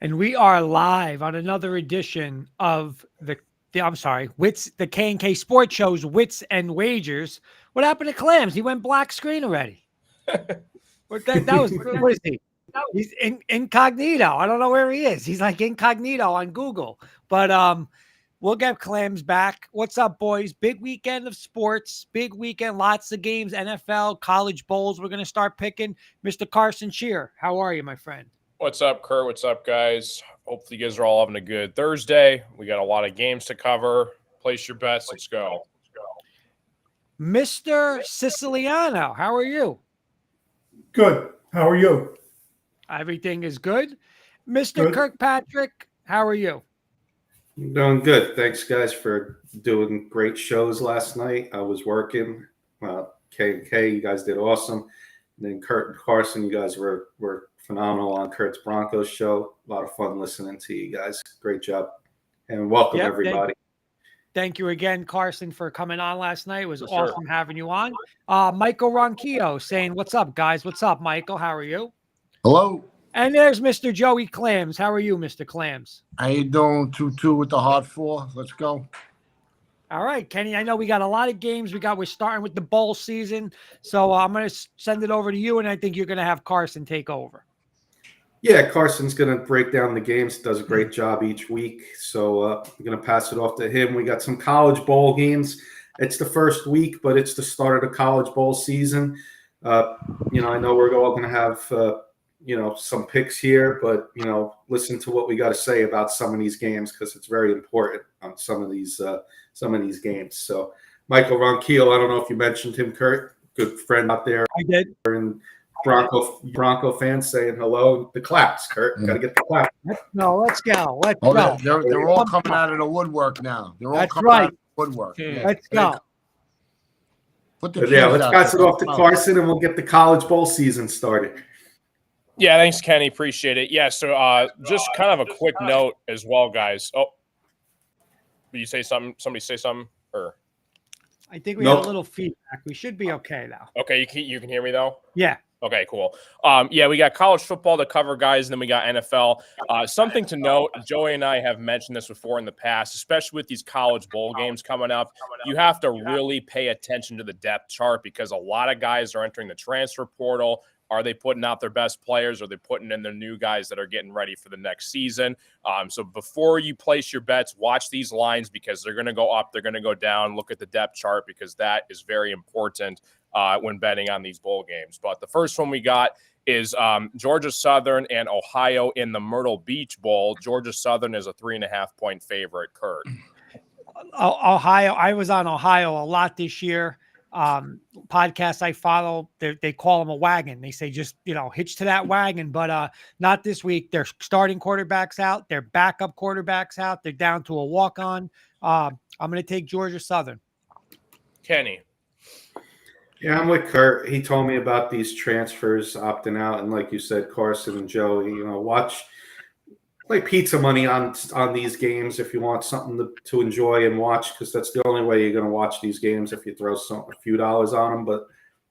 And we are live on another edition of Wits, the K&K Sports Show's Wits and Wagers. What happened to Clams? He went black screen already. What is he? He's incognito. I don't know where he is. He's like incognito on Google. But we'll get Clams back. What's up, boys? Big weekend of sports. Big weekend. Lots of games. NFL, college bowls. We're going to start picking. Mr. Carson Shear, how are you, my friend? What's up, Kurt? What's up, guys? Hopefully you guys are all having a good Thursday. We got a lot of games to cover. Place your bets. Let's go. Mr. Siciliano, how are you? Good. How are you? Everything is good. Mr. Good. Kirkpatrick, how are you? I'm doing good. Thanks, guys, for doing great shows last night. I was working. K&K, you guys did awesome. And then Kurt and Carson, you guys were phenomenal on Kurt's Broncos show. A lot of fun listening to you guys. Great job. And welcome, everybody. Thank you again, Carson, for coming on last night. It was For awesome having you on. Michael Ronquillo saying, what's up, guys? What's up, Michael? How are you? Hello. And there's Mr. Joey Clams. How are you, Mr. Clams? How you doing? 2-2 with the hard four. Let's go. All right, Kenny, I know we got a lot of games. We're starting with the bowl season. So I'm going to send it over to you, and I think you're going to have Carson take over. Yeah, Carson's going to break down the games. Does a great job each week. So I'm going to pass it off to him. We got some college bowl games. It's the first week, but it's the start of the college bowl season. I know we're all going to have, some picks here, but, listen to what we got to say about some of these games because it's very important on some of these games. So Michael Ronquillo, I don't know if you mentioned him, Kurt, good friend out there. I did. And Bronco fans saying hello. The claps, Kurt. Got to get the claps. Let's go. Let's go. They're all coming out of the woodwork now. They're all That's coming right. out of the woodwork. Yeah. Let's go. Let's pass it off to Carson, and we'll get the college bowl season started. Yeah, thanks, Kenny. Appreciate it. Yeah, so just kind of a quick note as well, guys. Oh, did you say something? Somebody say something? Or I think we have a little feedback. We should be okay, though. Okay, you can hear me, though? Yeah. Okay, cool. We got college football to cover, guys, and then we got NFL. Something to note, Joey and I have mentioned this before in the past, especially with these college bowl games coming up, you have to really pay attention to the depth chart because a lot of guys are entering the transfer portal. Are they putting out their best players? Are they putting in their new guys that are getting ready for the next season? So before you place your bets, watch these lines because they're going to go up, they're going to go down. Look at the depth chart because that is very important when betting on these bowl games. But the first one we got is Georgia Southern and Ohio in the Myrtle Beach Bowl. Georgia Southern is a 3.5-point favorite, Kurt. Ohio. I was on Ohio a lot this year. Podcasts I follow, they call them a wagon. They say just hitch to that wagon, but not this week. They're starting quarterbacks out, their backup quarterbacks out. They're down to a walk-on. I'm going to take Georgia Southern. Kenny. Yeah, I'm with Kurt. He told me about these transfers opting out, and like you said, Carson and Joey, watch. Play pizza money on these games if you want something to enjoy and watch, because that's the only way you're going to watch these games if you throw a few dollars on them. But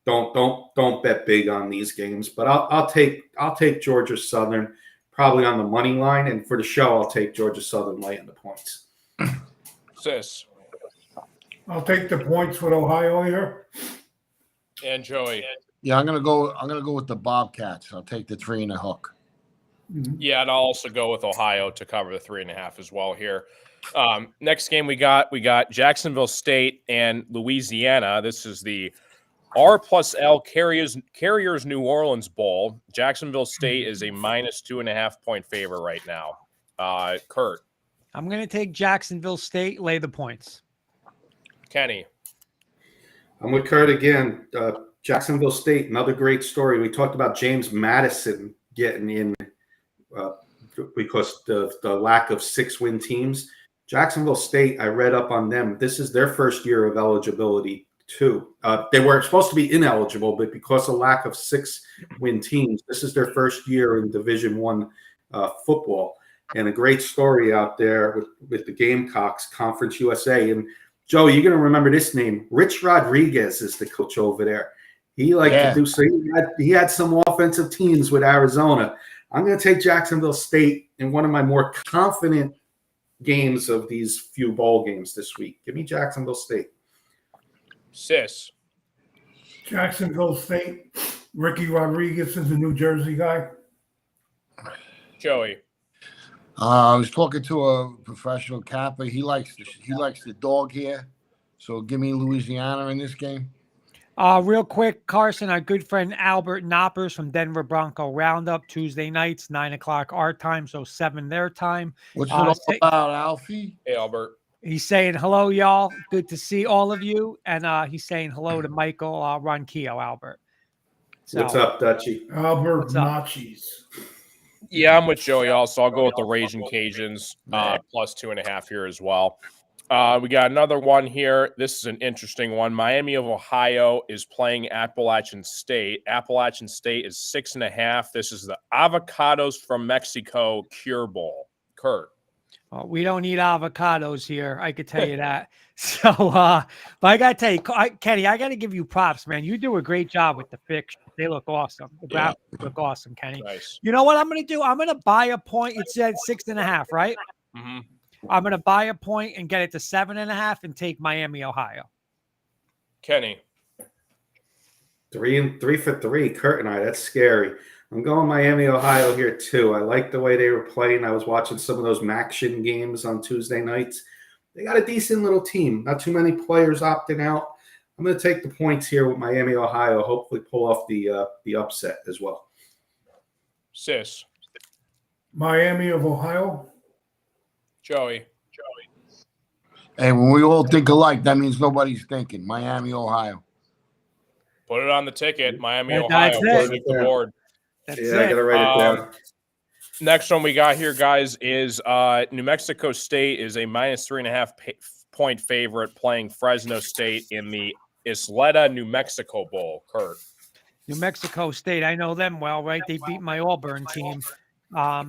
don't bet big on these games. But I'll take Georgia Southern probably on the money line, and for the show I'll take Georgia Southern laying the points. Sis. I'll take the points with Ohio here. And Joey. Yeah, I'm gonna go with the Bobcats. I'll take the 3 and a hook. Yeah, and I'll also go with Ohio to cover the 3.5 as well here. Next game we got Jacksonville State and Louisiana. This is the R+L Carriers New Orleans Bowl. Jacksonville State is a -2.5-point favorite right now. Kurt. I'm going to take Jacksonville State, lay the points. Kenny. I'm with Kurt again. Jacksonville State, another great story. We talked about James Madison getting in because the lack of 6-win teams. Jacksonville State, I read up on them. This is their first year of eligibility too. They were supposed to be ineligible, but because of lack of 6-win teams, this is their first year in Division I football. And a great story out there with the Gamecocks, Conference USA. And Joe, you're going to remember this name. Rich Rodriguez is the coach over there. He liked to do so. He had some offensive teams with Arizona. I'm going to take Jacksonville State in one of my more confident games of these few bowl games this week. Give me Jacksonville State. Sis. Jacksonville State. Ricky Rodriguez is a New Jersey guy. Joey. I was talking to a professional capper. He likes the dog here. So give me Louisiana in this game. Real quick, Carson, our good friend Albert Knoppers from Denver Bronco Roundup, Tuesday nights, 9:00 our time, so 7 their time. What's it all about, Alfie? Hey, Albert. He's saying hello, y'all. Good to see all of you. And he's saying hello to Michael Ronquillo, Albert. So, What's up, Dutchie? Albert What's up? Nachis. Yeah, I'm with Joey also. I'll go with the Raging Cajuns, plus 2.5 here as well. We got another one here. This is an interesting one. Miami of Ohio is playing Appalachian State. Appalachian State is 6.5. This is the Avocados from Mexico Cure Bowl. Kurt. We don't need avocados here. I could tell you that. So, but I got to tell you, Kenny, I got to give you props, man. You do a great job with the fiction. They look awesome. The graphics look awesome, Kenny. Nice. You know what I'm going to do? I'm going to buy a point. It said 6.5, right? Mm-hmm. I'm going to buy a point and get it to 7.5 and take Miami, Ohio. Kenny. 3 for 3, Kurt and I. That's scary. I'm going Miami, Ohio here too. I like the way they were playing. I was watching some of those Maction games on Tuesday nights. They got a decent little team. Not too many players opting out. I'm going to take the points here with Miami, Ohio. Hopefully pull off the upset as well. Sis. Miami of Ohio. Joey. Hey, when we all think alike, that means nobody's thinking. Miami, Ohio. Put it on the ticket. Miami, Yeah, Ohio. that's Put it. it the board. That's Yeah, I it. got to write it down. Next one we got here, guys, is New Mexico State is a minus 3.5 point favorite playing Fresno State in the Isleta, New Mexico Bowl. Kurt. New Mexico State, I know them well, right? They beat my Auburn team. I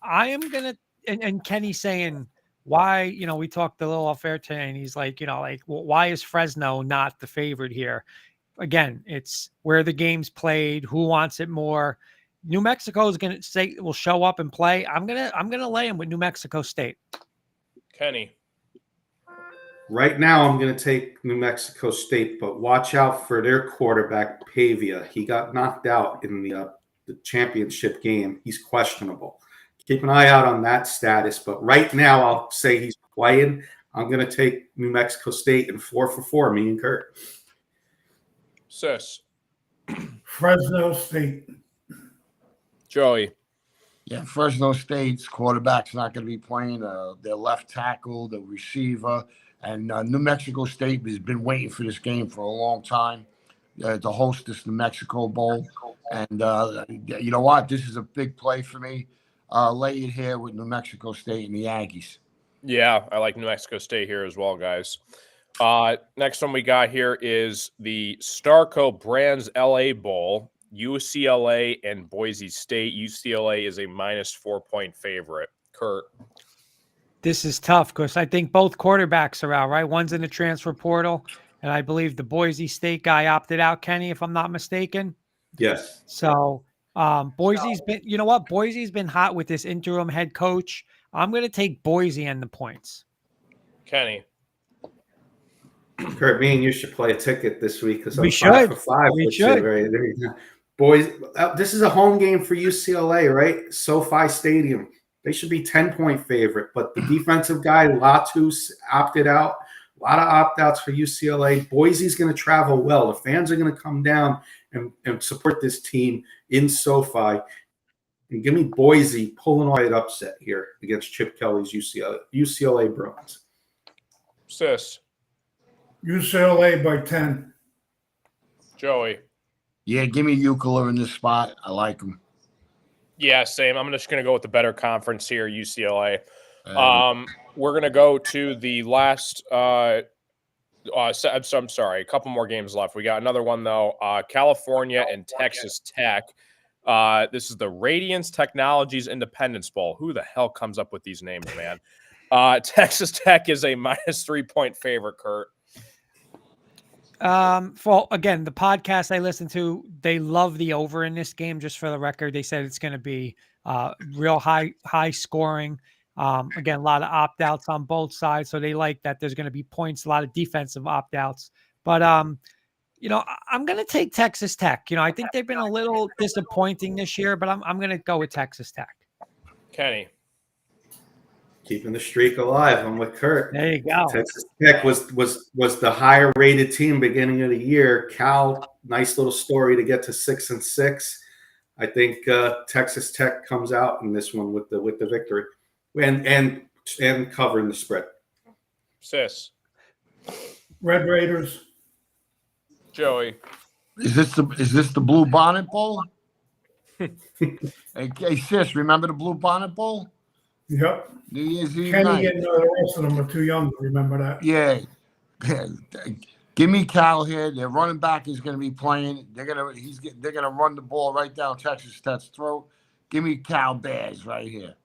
am going to, and Kenny's saying, why, we talked a little off air today, and he's like, well, why is Fresno not the favorite here? Again, it's where the game's played, who wants it more. New Mexico is going to say will show up and play. I'm gonna lay him with New Mexico State. Kenny. Right now, I'm going to take New Mexico State, but watch out for their quarterback, Pavia. He got knocked out in the championship game. He's questionable. Keep an eye out on that status. But right now, I'll say he's playing. I'm going to take New Mexico State and 4 for 4, me and Kurt. Sis. Fresno State. Joey. Yeah, Fresno State's quarterback's not going to be playing. Their left tackle, the receiver, and New Mexico State has been waiting for this game for a long time to host this New Mexico Bowl. And you know what? This is a big play for me. Lay it here with New Mexico State and the Aggies. Yeah, I like New Mexico State here as well, guys. Next one we got here is the Starco Brands LA Bowl, UCLA and Boise State. UCLA is a minus 4 point favorite. Kurt. This is tough because I think both quarterbacks are out, right? One's in the transfer portal, and I believe the Boise State guy opted out, Kenny, if I'm not mistaken. Yes. So Boise's been, you know what? Boise's been hot with this interim head coach. I'm going to take Boise and the points. Kenny. Kurt, me and you should play a ticket this week because I'm We 5 should. for 5. We with should. you, right? There you go. Boys, this is a home game for UCLA, right? SoFi Stadium. They should be 10-point favorite, but the defensive guy, Latus, opted out. A lot of opt-outs for UCLA. Boise's going to travel well. The fans are going to come down and support this team in SoFi. And give me Boise pulling away an upset here against Chip Kelly's UCLA Bruins. Sis. UCLA by 10. Joey. Yeah, give me Euclid in this spot. I like him. Yeah, same. I'm just going to go with the better conference here, UCLA. We're going to go to the last I'm sorry, a couple more games left. We got another one, though. California and Texas Tech. This is the Radiance Technologies Independence Bowl. Who the hell comes up with these names, man? Texas Tech is a minus 3 point favorite, Kurt. For again, the podcast I listen to, they love the over in this game. Just for the record, they said it's going to be real high scoring. Again, a lot of opt outs on both sides, so they like that. There's going to be points, a lot of defensive opt outs. But I'm going to take Texas Tech. I think they've been a little disappointing this year, but I'm going to go with Texas Tech. Kenny. Keeping the streak alive. I'm with Kurt. There you go. Texas Tech was the higher rated team beginning of the year. Cal, nice little story to get to 6-6. I think Texas Tech comes out in this one with the victory, and covering the spread. Sis. Red Raiders. Joey. Is this the Blue Bonnet Bowl? Hey, sis, remember the Blue Bonnet Bowl? Yep. New Year's Eve Kenny night. and the rest of them are too young to remember that. Yeah. Give me Cal here. Their running back is going to be playing. They're gonna run the ball right down Texas Tech's throat. Give me Cal Bears right here.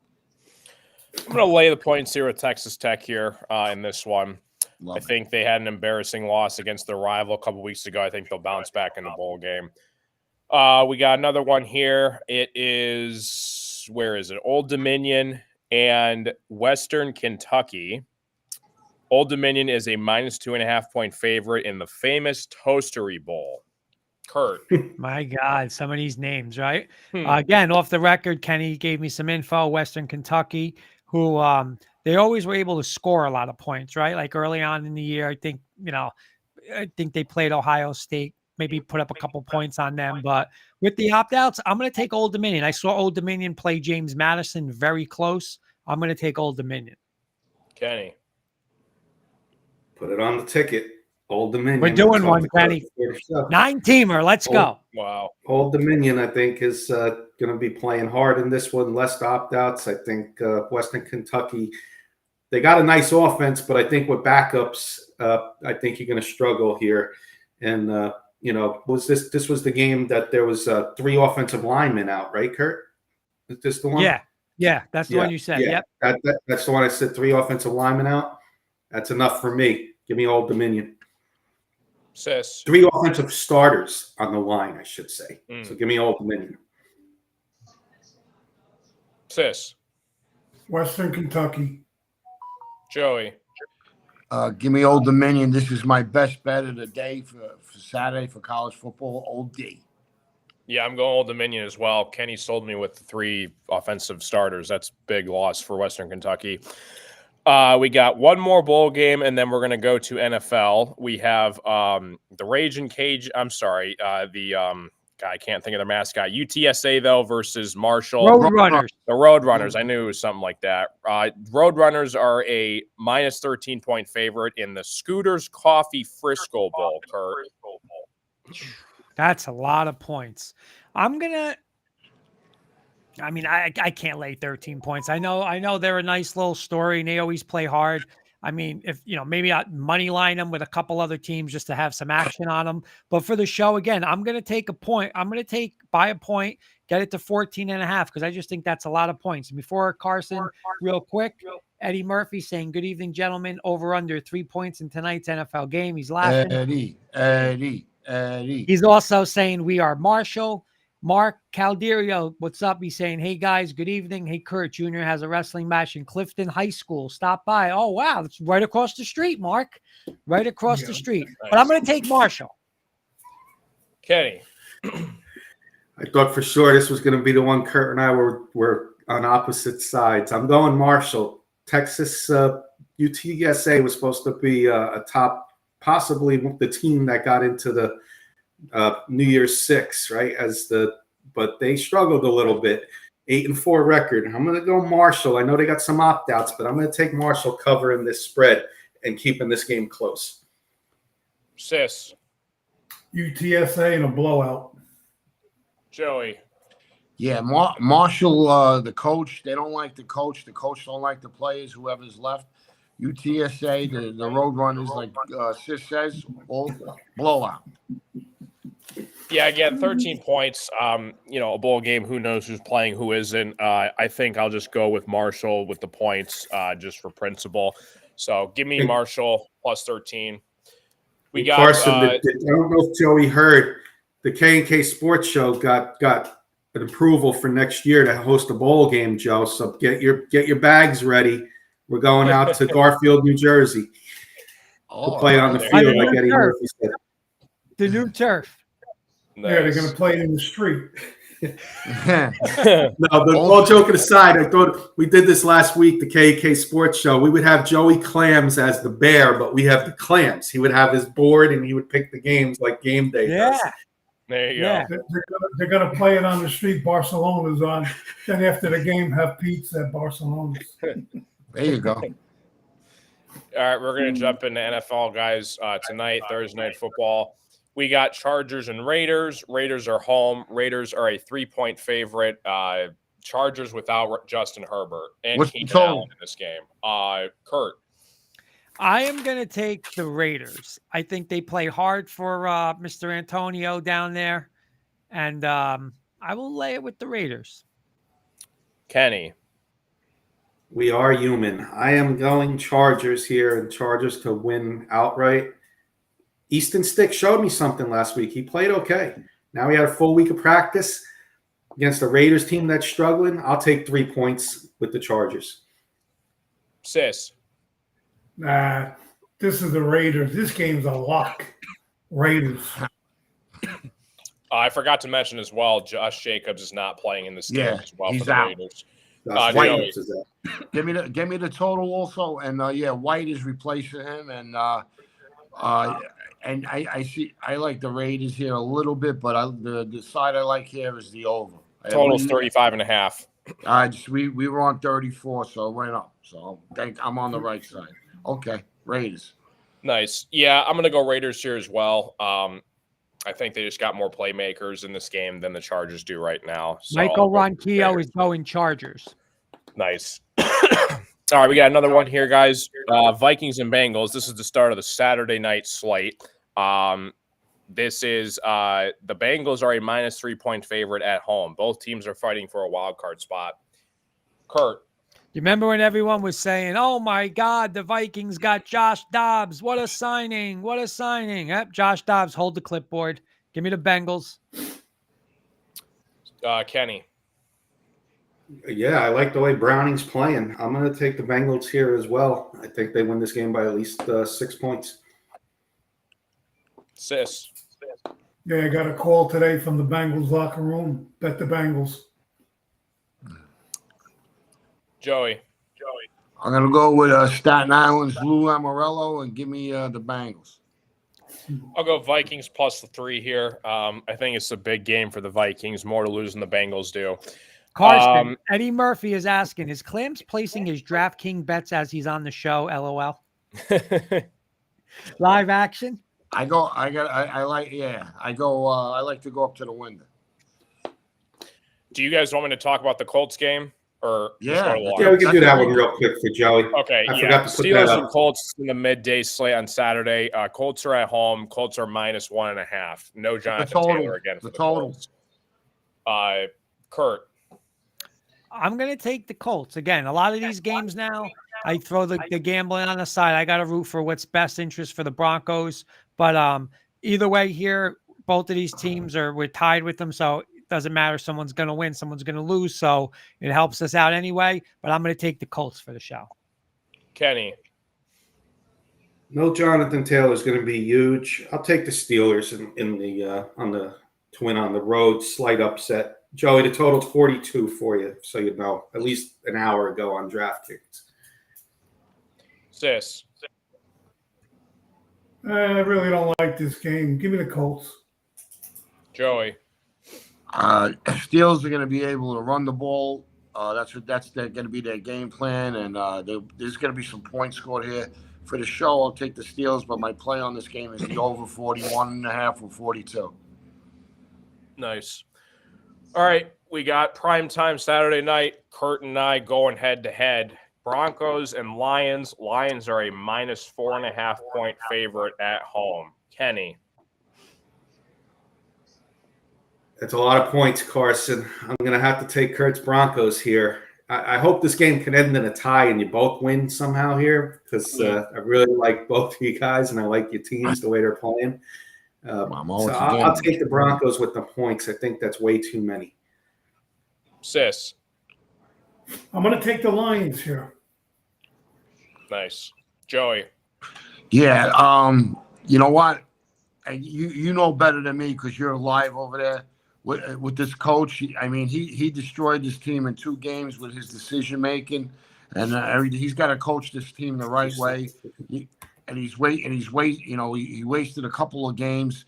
I'm going to lay the points here with Texas Tech here in this one. Love I think they had an embarrassing loss against their rival a couple weeks ago. I think they'll bounce back in the bowl game. We got another one here. It is, where is it? Old Dominion and Western Kentucky. Old Dominion is a -2.5 point favorite in the famous Toastery Bowl. Kurt. My God, some of these names, right? Again, off the record, Kenny gave me some info. Western Kentucky, who they always were able to score a lot of points, right? Like early on in the year, I think they played Ohio State, maybe put up a couple points on them. But with the opt-outs, I'm going to take Old Dominion. I saw Old Dominion play James Madison very close. I'm going to take Old Dominion. Kenny. Put it on the ticket. Old Dominion. We're doing one, Kenny. 9-teamer. Let's go. Wow. Old Dominion, I think, is going to be playing hard in this one. Less opt-outs. I think Western Kentucky, they got a nice offense, but I think with backups, I think you're going to struggle here. And, was this was the game that there was 3 offensive linemen out, right, Kurt? Is this the one? Yeah. That's the one you said. Yeah. Yep. That's the one I said, 3 offensive linemen out. That's enough for me. Give me Old Dominion. Sis. 3 offensive starters on the line, I should say. So give me Old Dominion. Sis. Western Kentucky. Joey. Give me Old Dominion. This is my best bet of the day for Saturday for college football. Old D. Yeah, I'm going Old Dominion as well. Kenny sold me with the 3 offensive starters. That's big loss for Western Kentucky. We got one more bowl game, and then we're going to go to NFL. We have the Raging Cage. I'm sorry, I can't think of the mascot. UTSA though versus Marshall. Roadrunners. The Roadrunners. I knew it was something like that. Roadrunners are a -13 point favorite in the Scooters Coffee Frisco Bowl. Kurt. That's a lot of points. I can't lay 13 points. I know they're a nice little story and they always play hard. I mean, if maybe I money line them with a couple other teams just to have some action on them. But for the show, again, I'm going to take a point. I'm going to buy a point, get it to 14.5, because I just think that's a lot of points. And before Carson, real quick, Eddie Murphy saying, "Good evening, gentlemen. Over under 3 points in tonight's NFL game." He's laughing. Eddie. He's also saying, "We are Marshall." Mark Calderio, what's up? He's saying, "Hey guys, good evening. Hey, Kurt Jr. has a wrestling match in Clifton High School. Stop by." Oh, wow. It's right across the street, Mark. Right across the street. Nice. But I'm going to take Marshall. Kenny. I thought for sure this was going to be the one Kurt and I were on opposite sides. I'm going Marshall. Texas UTSA was supposed to be a top, possibly the team that got into the New Year's 6, right? But they struggled a little bit. 8-4 record. I'm going to go Marshall. I know they got some opt-outs, but I'm going to take Marshall covering this spread and keeping this game close. Sis. UTSA in a blowout. Joey. Yeah, Marshall, the coach, they don't like the coach. The coach don't like the players, whoever's left. UTSA, the Roadrunners, like Sis says, all blowout. Yeah, again, 13 points. A bowl game. Who knows who's playing, who isn't? I think I'll just go with Marshall with the points, just for principle. So give me Marshall plus 13. We got Carson. I don't know if Joey heard the K&K Sports Show got an approval for next year to host a bowl game, Joe. So get your bags ready. We're going out to Garfield, New Jersey to play on the nice. field, like Eddie Murphy said. The new turf. Nice. Yeah, they're going to play it in the street. No, but all joking aside, I thought we did this last week, the K&K Sports Show. We would have Joey Clams as the bear, but we have the clams. He would have his board, and he would pick the games like game day does. There you Yeah. go. They're going to play it on the street. Barcelona's on. Then after the game, have pizza at Barcelona's. There you go. All right, we're going to jump into NFL, guys, tonight, Thursday Night Football. We got Chargers and Raiders. Raiders are home. Raiders are a 3-point favorite. Chargers without Justin Herbert and What's the Keenan total? Allen in this game. Kurt. I am going to take the Raiders. I think they play hard for Mr. Antonio down there. And I will lay it with the Raiders. Kenny. We are human. I am going Chargers here, and Chargers to win outright. Easton Stick showed me something last week. He played okay. Now he had a full week of practice against a Raiders team that's struggling. I'll take 3 points with the Chargers. Sis. Nah, this is the Raiders. This game's a lock. Raiders. I forgot to mention as well, Josh Jacobs is not playing in this game Yeah, as well he's for the out. Raiders. Josh Joey. Jacobs is out. Give me the total also, and White is replacing him, and I see I like the Raiders here a little bit, but the side I like here is the over. Total's 35.5. We were on 34, so it went up. So I'm on the right side. Okay, Raiders. Nice. Yeah, I'm going to go Raiders here as well. I think they just got more playmakers in this game than the Chargers do right now. So Michael Ronquillo is going Chargers. Nice. All right, we got another one here, guys. Vikings and Bengals. This is the start of the Saturday night slate. This is the Bengals are a minus 3-point favorite at home. Both teams are fighting for a wild card spot. Kurt. You remember when everyone was saying, oh, my God, the Vikings got Josh Dobbs. What a signing. What a signing. Yep, Josh Dobbs, hold the clipboard. Give me the Bengals. Kenny. Yeah, I like the way Browning's playing. I'm going to take the Bengals here as well. I think they win this game by at least 6 points. Sis. Yeah, I got a call today from the Bengals locker room. Bet the Bengals. Joey. I'm gonna go with Staten Island's Lou Amorello and give me the Bengals. I'll go Vikings plus the 3 here. I think it's a big game for the Vikings. More to lose than the Bengals do. Carson, Eddie Murphy is asking, is Clams placing his DraftKings bets as he's on the show? LOL. Live action? I like to go up to the window. Do you guys want me to talk about the Colts game? Or Yeah. Yeah, we can do that one real quick for Joey. Okay, I yeah. forgot to put that Steelers up. and Colts in the midday slate on Saturday. Colts are at home. Colts are minus 1.5. No Jonathan total. Taylor again for The the total. Colts. Kurt. I'm going to take the Colts. Again, a lot of these games now, I throw the gambling on the side. I got to root for what's best interest for the Broncos. But either way here, both of these teams we're tied with them. So it doesn't matter. Someone's going to win. Someone's going to lose. So it helps us out anyway. But I'm going to take the Colts for the show. Kenny. No Jonathan Taylor is going to be huge. I'll take the Steelers in the on the to win on the road. Slight upset. Joey, the total's 42 for you, so you know, at least an hour ago on DraftKings. Sis. I really don't like this game. Give me the Colts. Joey. Steelers are going to be able to run the ball. That's going to be their game plan, and there's going to be some points scored here. For the show, I'll take the Steelers, but my play on this game is the over 41.5 or 42. Nice. All right, we got primetime Saturday night. Kurt and I going head-to-head. Broncos and Lions. Lions are a minus 4.5 point favorite at home. Kenny. That's a lot of points, Carson. I'm going to have to take Kurt's Broncos here. I hope this game can end in a tie and you both win somehow here, because I really like both of you guys and I like your teams the way they're playing. So I'll take the Broncos with the points. I think that's way too many. Sis. I'm going to take the Lions here. Nice. Joey. Yeah. You know what? You know better than me because you're live over there with this coach. I mean, he destroyed this team in 2 games with his decision making, and he's got to coach this team the right way. He wasted a couple of games.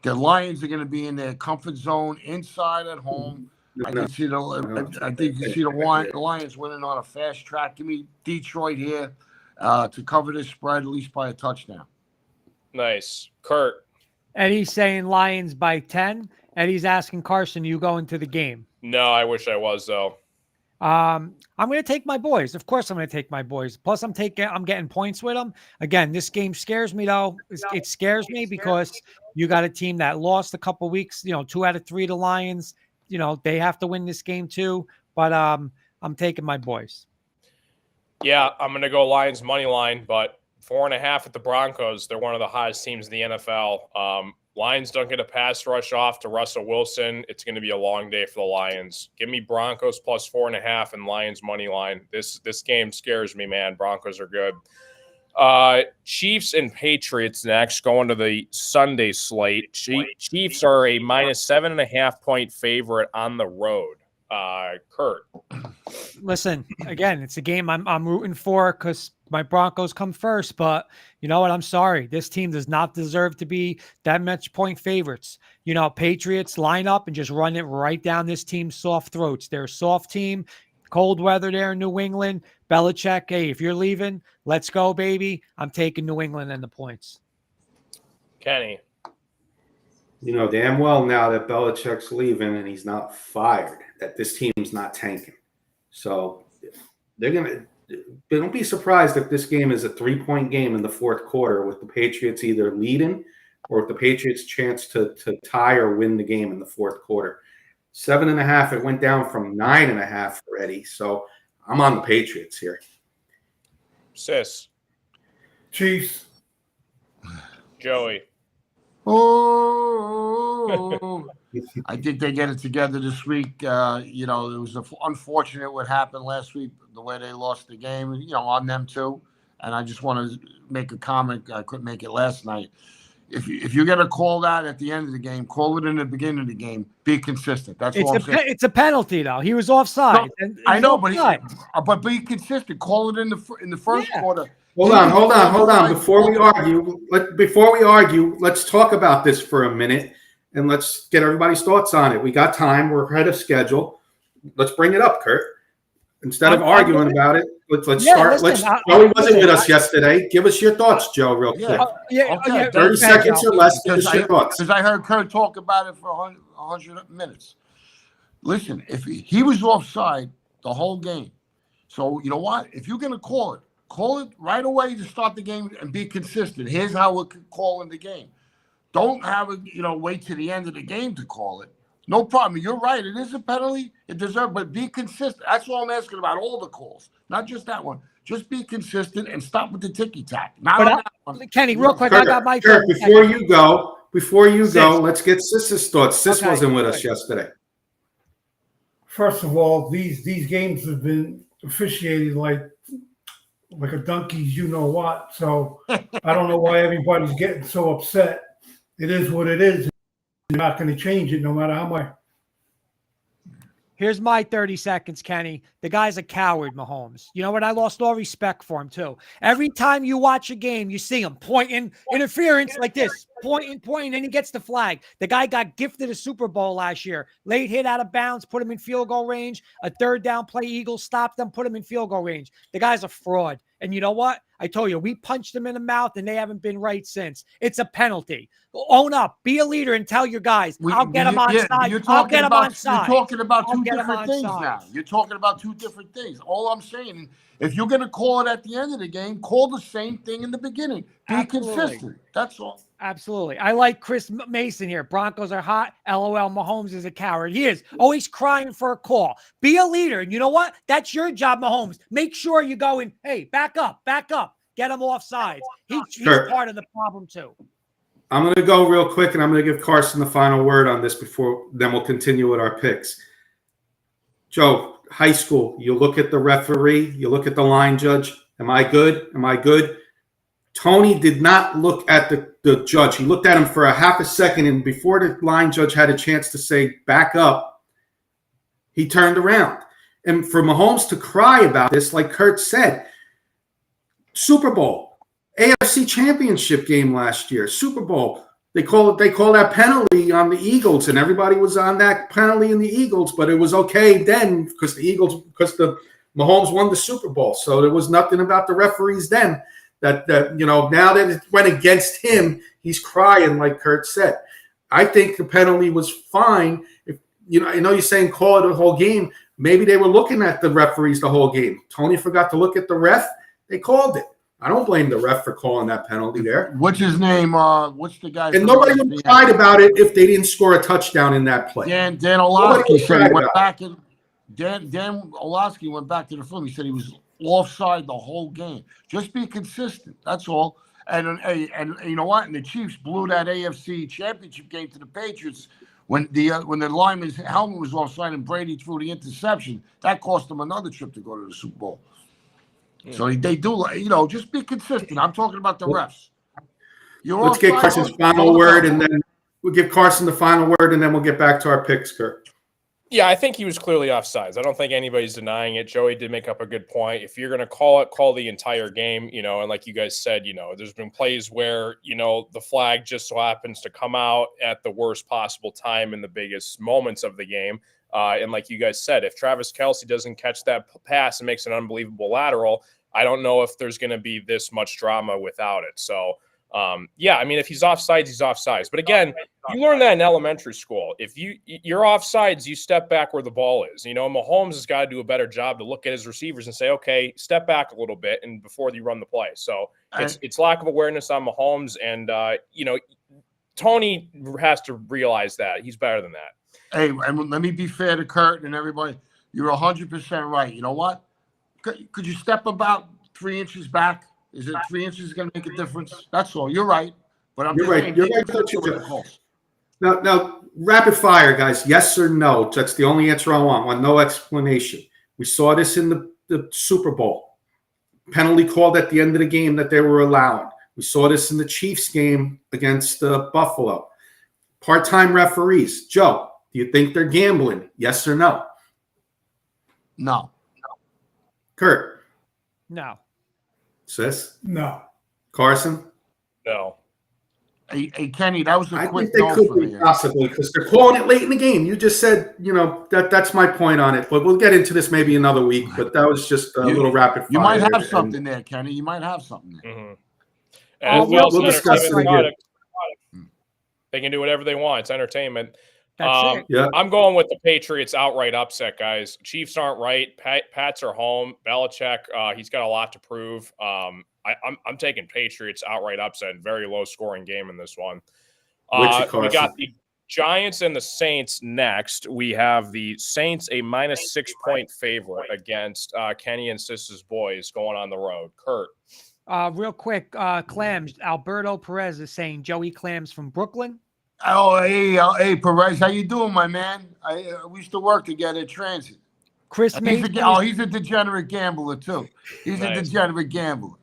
The Lions are going to be in their comfort zone inside at home. I think you see the Lions winning on a fast track. Give me Detroit here to cover this spread at least by a touchdown. Nice. Kurt. Eddie's saying Lions by 10. Eddie's asking Carson, you go into the game. No, I wish I was, though. I'm going to take my boys. Of course, I'm going to take my boys. Plus, I'm getting points with them. Again, this game scares me, though. It scares me because you got a team that lost a couple weeks, 2 out of 3 to Lions. They have to win this game, too. But I'm taking my boys. Yeah, I'm going to go Lions money line, but 4.5 at the Broncos. They're one of the hottest teams in the NFL. Lions don't get a pass rush off to Russell Wilson. It's going to be a long day for the Lions. Give me Broncos plus 4.5 and Lions money line. This game scares me, man. Broncos are good. Chiefs and Patriots next, going to the Sunday slate. Chiefs are a minus 7.5 point favorite on the road. Kurt. Listen, again, it's a game I'm rooting for because my Broncos come first, but you know what? I'm sorry. This team does not deserve to be that much point favorites. Patriots line up and just run it right down this team's soft throats. They're a soft team, cold weather there in New England. Belichick, hey, if you're leaving, let's go, baby. I'm taking New England and the points. Kenny. You know damn well now that Belichick's leaving and he's not fired, that this team's not tanking. So don't be surprised if this game is a 3-point game in the fourth quarter with the Patriots either leading or with the Patriots' chance to tie or win the game in the fourth quarter. 7.5, it went down from 9.5 already. So I'm on the Patriots here. Sis. Chiefs. Joey. Oh, I think they get it together this week. It was unfortunate what happened last week, the way they lost the game, on them too. And I just want to make a comment. I couldn't make it last night. If you're going to call that at the end of the game, call it in the beginning of the game. Be consistent. That's all I'm saying. It's a penalty, though. He was offside. No, I know, but be consistent. Call it in the first quarter. Hold on. Before we argue, let's talk about this for a minute and let's get everybody's thoughts on it. We got time. We're ahead of schedule. Let's bring it up, Kurt. Instead of arguing about it, let's start. Joey wasn't with us yesterday. Give us your thoughts, Joe, real quick. 30 seconds or less. Give us your thoughts. Because I heard Kurt talk about it for 100 minutes. Listen, if he was offside the whole game. So you know what? If you're going to call it right away to start the game and be consistent. Here's how we can call in the game. Don't have it, wait to the end of the game to call it. No problem. You're right. It is a penalty. It deserves, but be consistent. That's all I'm asking about all the calls, not just that one. Just be consistent and stop with the ticky-tack. Kenny, real quick, I got my Kurt, before you go, let's get Sis's thoughts. Sis wasn't with us yesterday. First of all, these games have been officiated like a donkey's you-know-what. So I don't know why everybody's getting so upset. It is what it is. You're not going to change it no matter how much. Here's my 30 seconds, Kenny. The guy's a coward, Mahomes. You know what? I lost all respect for him, too. Every time you watch a game, you see him pointing, interference like this, pointing, and he gets the flag. The guy got gifted a Super Bowl last year. Late hit out of bounds, put him in field goal range. A third down play, Eagles stopped them, put him in field goal range. The guy's a fraud. And you know what? I told you, we punched them in the mouth, and they haven't been right since. It's a penalty. Own up. Be a leader and tell your guys, I'll get them on side. I'll get them on side. You're talking about two different things now. You're talking about two different things. All I'm saying If you're going to call it at the end of the game, call the same thing in the beginning. Be Absolutely. consistent. That's all. Absolutely. I like Chris Mason here. Broncos are hot. LOL. Mahomes is a coward. He is always crying for a call. Be a leader. And you know what? That's your job, Mahomes. Make sure you go in, hey, back up. Get him off sides. He's part of the problem too. I'm going to go real quick, and I'm going to give Carson the final word on this before then we'll continue with our picks. Joe, high school, you look at the referee, you look at the line judge. Am I good? Tony did not look at the judge. He looked at him for a half a second, and before the line judge had a chance to say, back up, he turned around. And for Mahomes to cry about this, like Kurt said, Super Bowl, AFC Championship game last year, Super Bowl. They call that penalty on the Eagles, and everybody was on that penalty in the Eagles, but it was okay then because the Mahomes won the Super Bowl. So there was nothing about the referees then that now that it went against him, he's crying like Kurt said. I think the penalty was fine. If I know you're saying call it the whole game. Maybe they were looking at the referees the whole game. Tony forgot to look at the ref. They called it. I don't blame the ref for calling that penalty there. What's his name? What's the guy? And nobody would have cried about it if they didn't score a touchdown in that play. Dan Orlovsky said he went back and Dan Orlovsky went back to the film. He said he was offside the whole game. Just be consistent. That's all. And you know what? And the Chiefs blew that AFC Championship game to the Patriots when the lineman's helmet was offside and Brady threw the interception. That cost them another trip to go to the Super Bowl. Yeah. So they do, just be consistent. I'm talking about the refs. Let's get Carson's final word, and then we'll give Carson the final word, and then we'll get back to our picks, Kurt. Yeah, I think he was clearly offsides. I don't think anybody's denying it. Joey did make up a good point. If you're going to call the entire game, and like you guys said, there's been plays where, the flag just so happens to come out at the worst possible time in the biggest moments of the game. And like you guys said, if Travis Kelce doesn't catch that pass and makes an unbelievable lateral, I don't know if there's going to be this much drama without it. So, if he's offsides, he's offsides. But again, you learn that in elementary school. If you're offsides, you step back where the ball is. Mahomes has got to do a better job to look at his receivers and say, okay, step back a little bit and before you run the play. So it's lack of awareness on Mahomes. And, Tony has to realize that. He's better than that. Hey, and let me be fair to Kurt and everybody. You're 100% right. You know what? Could you step about 3 inches back? Is it 3 inches going to make a difference? That's all. You're right. But I'm You're right. You're right. Now, rapid fire, guys. Yes or no? That's the only answer I want. No explanation. We saw this in the Super Bowl. Penalty called at the end of the game that they were allowed. We saw this in the Chiefs game against Buffalo. Part-time referees. Joe, do you think they're gambling? Yes or no? No. Kurt? No. Sis? No. Carson? No. Hey, Kenny, that was a quick I think they could be possibly because they're calling it late in the game. You just said, that's my point on it. But we'll get into this maybe another week. But that was just a little rapid fire. You might have something there, Kenny. You might have something there. Mm-hmm. And we'll discuss it again. They can do whatever they want. It's entertainment. That's it. Yeah. I'm going with the Patriots outright upset, guys. Chiefs aren't right. Pats are home. Belichick, he's got a lot to prove. I'm taking Patriots outright upset. Very low scoring game in this one. We got the Giants and the Saints next. We have the Saints a minus 6 point favorite against Kenny and Sis's boys going on the road. Kurt. Real quick, Clams. Alberto Perez is saying Joey Clams from Brooklyn. Oh, hey, Perez, how you doing, my man? We used to work together at Transit. Chris Mason. He's a degenerate gambler too. He's a degenerate gambler.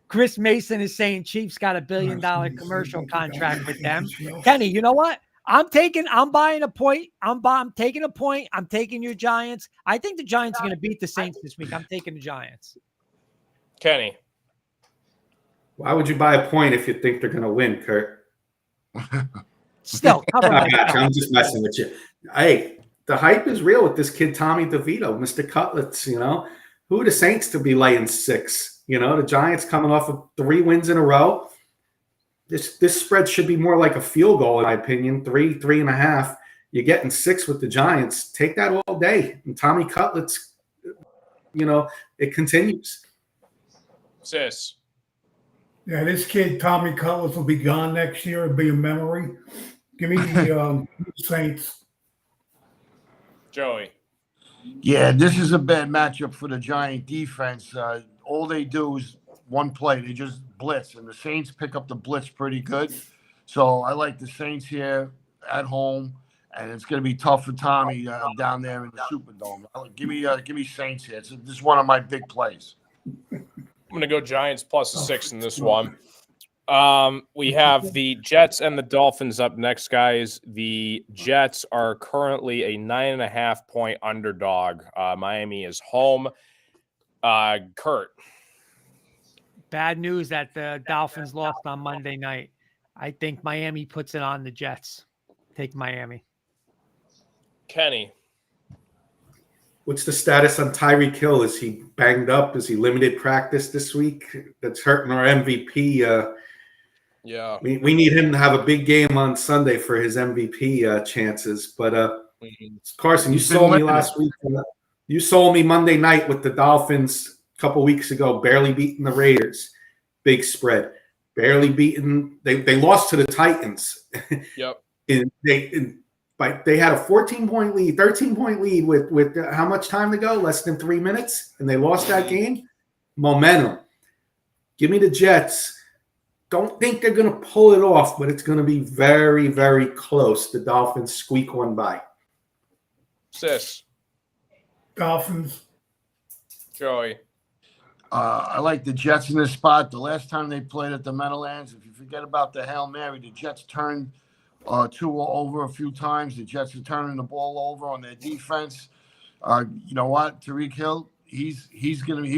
Chris Mason is saying Chiefs got $1 billion commercial contract with them. Kenny, you know what? I'm buying a point. I'm taking a point. I'm taking your Giants. I think the Giants are going to beat the Saints this week. I'm taking the Giants. Kenny. Why would you buy a point if you think they're going to win, Kurt? Still, I'm just messing with you. Hey, the hype is real with this kid, Tommy DeVito, Mr. Cutlets, Who are the Saints to be laying 6? The Giants coming off of 3 wins in a row. This spread should be more like a field goal, in my opinion. 3.5. You're getting 6 with the Giants. Take that all day. And Tommy Cutlets, it continues. Sis. Yeah, this kid Tommy Cutlers will be gone next year. It'll be a memory. Give me the Saints. Joey. Yeah, this is a bad matchup for the Giant defense. All they do is one play. They just blitz, and the Saints pick up the blitz pretty good. So I like the Saints here at home, and it's going to be tough for Tommy down there in the Superdome. Give me Saints here. This is one of my big plays. I'm going to go Giants plus a 6 in this one. We have the Jets and the Dolphins up next, guys. The Jets are currently a 9.5-point underdog. Miami is home. Kurt. Bad news that the Dolphins lost on Monday night. I think Miami puts it on the Jets. Take Miami. Kenny. What's the status on Tyreek Hill? Is he banged up? Is he limited practice this week? That's hurting our MVP. Yeah. We need him to have a big game on Sunday for his MVP chances. But Carson, you sold me last week. You sold me Monday night with the Dolphins a couple weeks ago, barely beating the Raiders. Big spread. Barely beaten. They lost to the Titans. Yep. They had a 14-point lead, 13-point lead with how much time to go? Less than 3 minutes, and they lost that game. Momentum. Give me the Jets. Don't think they're going to pull it off, but it's going to be very, very close. The Dolphins squeak one by. Sis. Dolphins. Joey. I like the Jets in this spot. The last time they played at the Meadowlands, if you forget about the Hail Mary, the Jets turned Tua over a few times. The Jets are turning the ball over on their defense. You know what? Tyreek Hill, he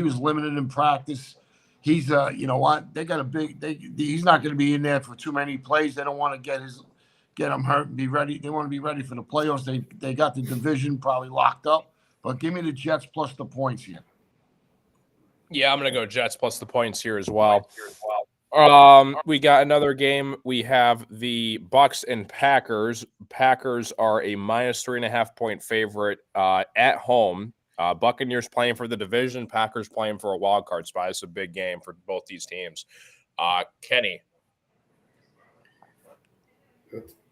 was limited in practice. He's you know what? They got he's not going to be in there for too many plays. They don't want to get him hurt and be ready. They want to be ready for the playoffs. They got the division probably locked up. But give me the Jets plus the points here. Yeah, I'm going to go Jets plus the points here as well. We got another game. We have the Bucks and Packers. Packers are a minus 3.5-point favorite at home. Buccaneers playing for the division. Packers playing for a wild card spot. It's a big game for both these teams. Kenny.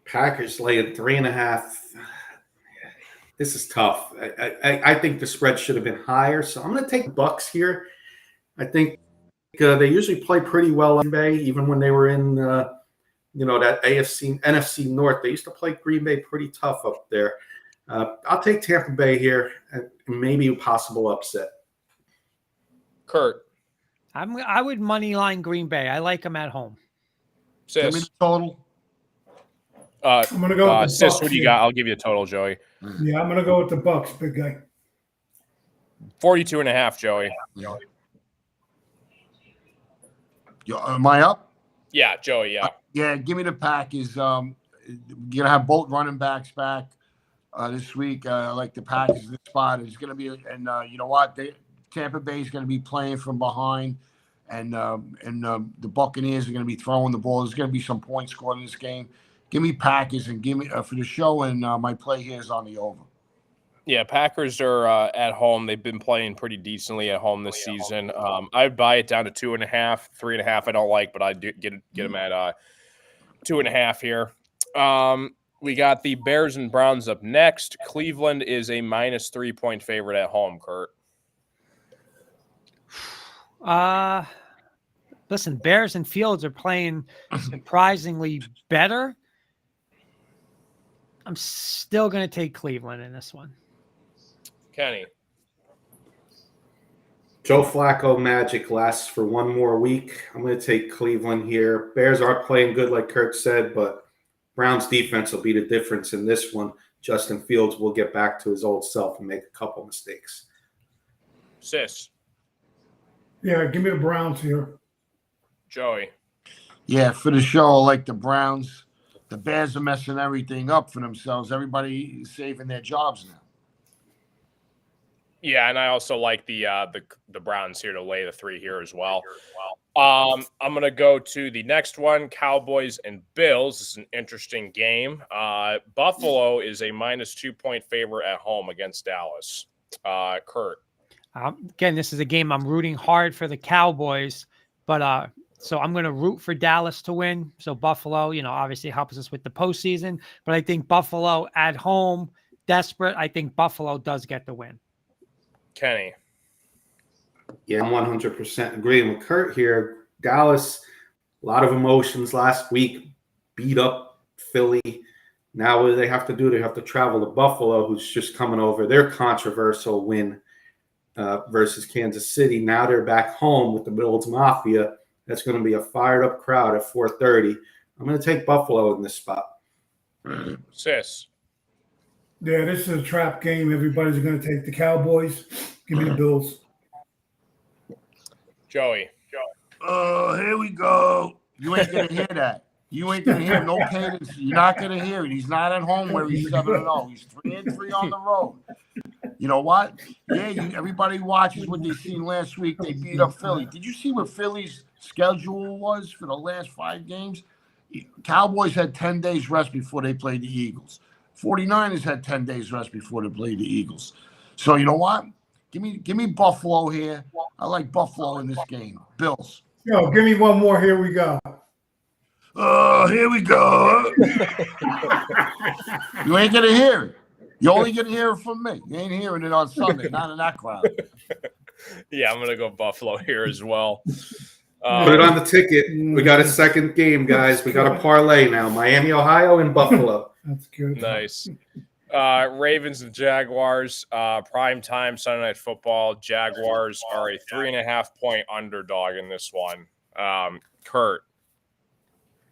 Packers laying 3.5. This is tough. I think the spread should have been higher, so I'm going to take Bucks here. I think they usually play pretty well in Bay, even when they were in, that NFC North. They used to play Green Bay pretty tough up there. I'll take Tampa Bay here and maybe a possible upset. Kurt. I would money line Green Bay. I like them at home. Sis. Give me the total. I'm going to go with the Sis, Bucks what do you here. got? I'll give you a total, Joey. Yeah, I'm going to go with the Bucks, big guy. 42.5, Joey. Am I up? Yeah, Joey, yeah. Yeah, give me the Packers. You're gonna have both running backs back this week. I like the Packers in this spot. It's gonna be, and you know what? Tampa Bay is gonna be playing from behind, and the Buccaneers are gonna be throwing the ball. There's gonna be some points scored in this game. Give me Packers and give me for the show. And my play here is on the over. Yeah, Packers are at home. They've been playing pretty decently at home this season. I'd buy it down to 2.5, 3.5. I don't like, but I do get them at 2.5 here. We got the Bears and Browns up next. Cleveland is a minus 3-point favorite at home. Kurt. Listen, Bears and Fields are playing surprisingly better. I'm still going to take Cleveland in this one. Kenny. Joe Flacco magic lasts for one more week. I'm going to take Cleveland here. Bears are playing good, like Kurt said, but Browns defense will be the difference in this one. Justin Fields will get back to his old self and make a couple mistakes. Sis. Yeah, give me the Browns here. Joey. Yeah, for the show, I like the Browns. The Bears are messing everything up for themselves. Everybody is saving their jobs now. Yeah, and I also like the Browns here to lay the 3 here as well. I'm going to go to the next one, Cowboys and Bills. This is an interesting game. Buffalo is a minus 2-point favorite at home against Dallas. Kurt. Again, this is a game I'm rooting hard for the Cowboys, but so I'm going to root for Dallas to win. So Buffalo, obviously helps us with the postseason, but I think Buffalo at home, desperate. I think Buffalo does get the win. Kenny. Yeah, I'm 100% agreeing with Kurt here. Dallas, a lot of emotions last week, beat up Philly. Now what do they have to do? They have to travel to Buffalo, who's just coming over their controversial win versus Kansas City. Now they're back home with the Bills Mafia. That's going to be a fired up crowd at 4:30. I'm going to take Buffalo in this spot. Sis. Yeah, this is a trap game. Everybody's going to take the Cowboys. Give me the Bills. Joey. Oh, here we go. You ain't going to hear that. You ain't going to hear no cadence. You're not going to hear it. He's not at home where he's 7-0. He's 3-3 on the road. You know what? Yeah, everybody watches what they seen last week. They beat up Philly. Did you see what Philly's schedule was for the last 5 games? Cowboys had 10 days rest before they played the Eagles. 49ers had 10 days rest before they played the Eagles. So you know what? Give me Buffalo here. I like Buffalo in this game. Bills. Yo, give me one more. Here we go. Oh, here we go. You ain't going to hear it. You only going to hear it from me. You ain't hearing it on Sunday, not in that crowd. Yeah, I'm going to go Buffalo here as well. Put it on the ticket. We got a second game, guys. We got a parlay now. Miami, Ohio, and Buffalo. That's good. Nice. Ravens and Jaguars, prime time Sunday Night Football. Jaguars are a 3.5-point underdog in this one. Kurt.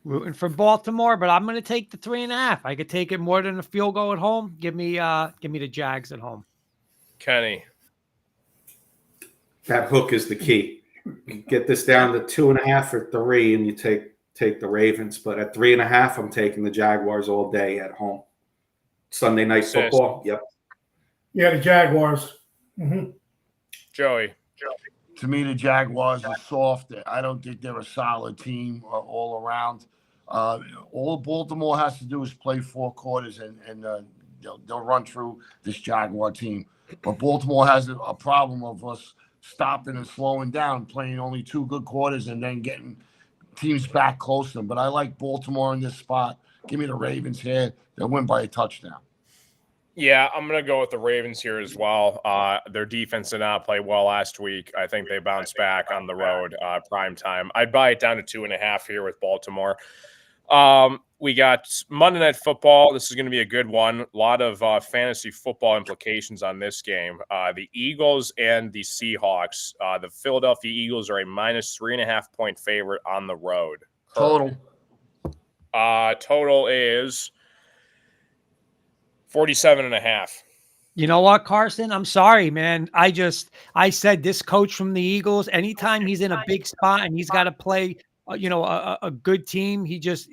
Rooting for Baltimore, but I'm going to take the 3.5. I could take it more than a field goal at home. Give me the Jags at home. Kenny. That hook is the key. You get this down to 2.5 or 3, and you take the Ravens. But at 3.5, I'm taking the Jaguars all day at home. Sunday Night Football. Yep. Yeah, the Jaguars. Mm-hmm. Joey. To me, the Jaguars are soft. I don't think they're a solid team all around. All Baltimore has to do is play 4 quarters, and they'll run through this Jaguar team. But Baltimore has a problem of us stopping and slowing down, playing only 2 good quarters, and then getting teams back close to them. But I like Baltimore in this spot. Give me the Ravens here. They'll win by a touchdown. Yeah, I'm going to go with the Ravens here as well. Their defense did not play well last week. I think they bounced back on the road, prime time. I'd buy it down to 2.5 here with Baltimore. We got Monday Night Football. This is going to be a good one. A lot of fantasy football implications on this game. The Eagles and the Seahawks. The Philadelphia Eagles are a -3.5-point favorite on the road. Total. Total is 47.5. You know what, Carson? I'm sorry, man. I said this coach from the Eagles, anytime he's in a big spot and he's got to play, a good team, he's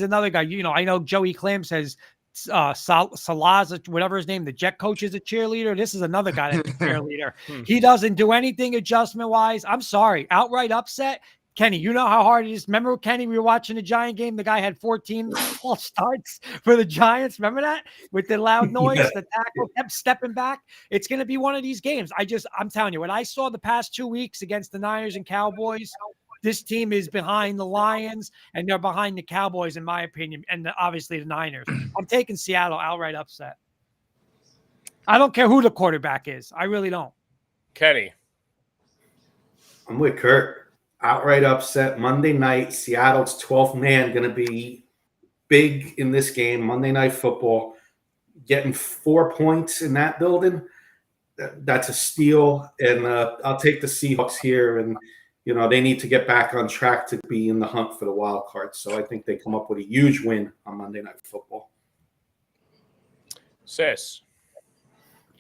another guy. I know Joey Clam says Salaz, whatever his name, the Jet coach is a cheerleader. This is another guy that's a cheerleader. He doesn't do anything adjustment-wise. I'm sorry. Outright upset. Kenny, you know how hard it is. Remember, Kenny, we were watching the Giant game. The guy had 14 false starts for the Giants. Remember that? With the loud noise, the tackle kept stepping back. It's going to be one of these games. I'm telling you, what I saw the past 2 weeks against the Niners and Cowboys, this team is behind the Lions, and they're behind the Cowboys, in my opinion, and obviously the Niners. I'm taking Seattle outright upset. I don't care who the quarterback is. I really don't. Kenny. I'm with Kurt. Outright upset Monday night. Seattle's 12th man going to be big in this game. Monday Night Football. Getting 4 points in that building, that's a steal. And I'll take the Seahawks here. And, they need to get back on track to be in the hunt for the wild card. So I think they come up with a huge win on Monday Night Football. Sis.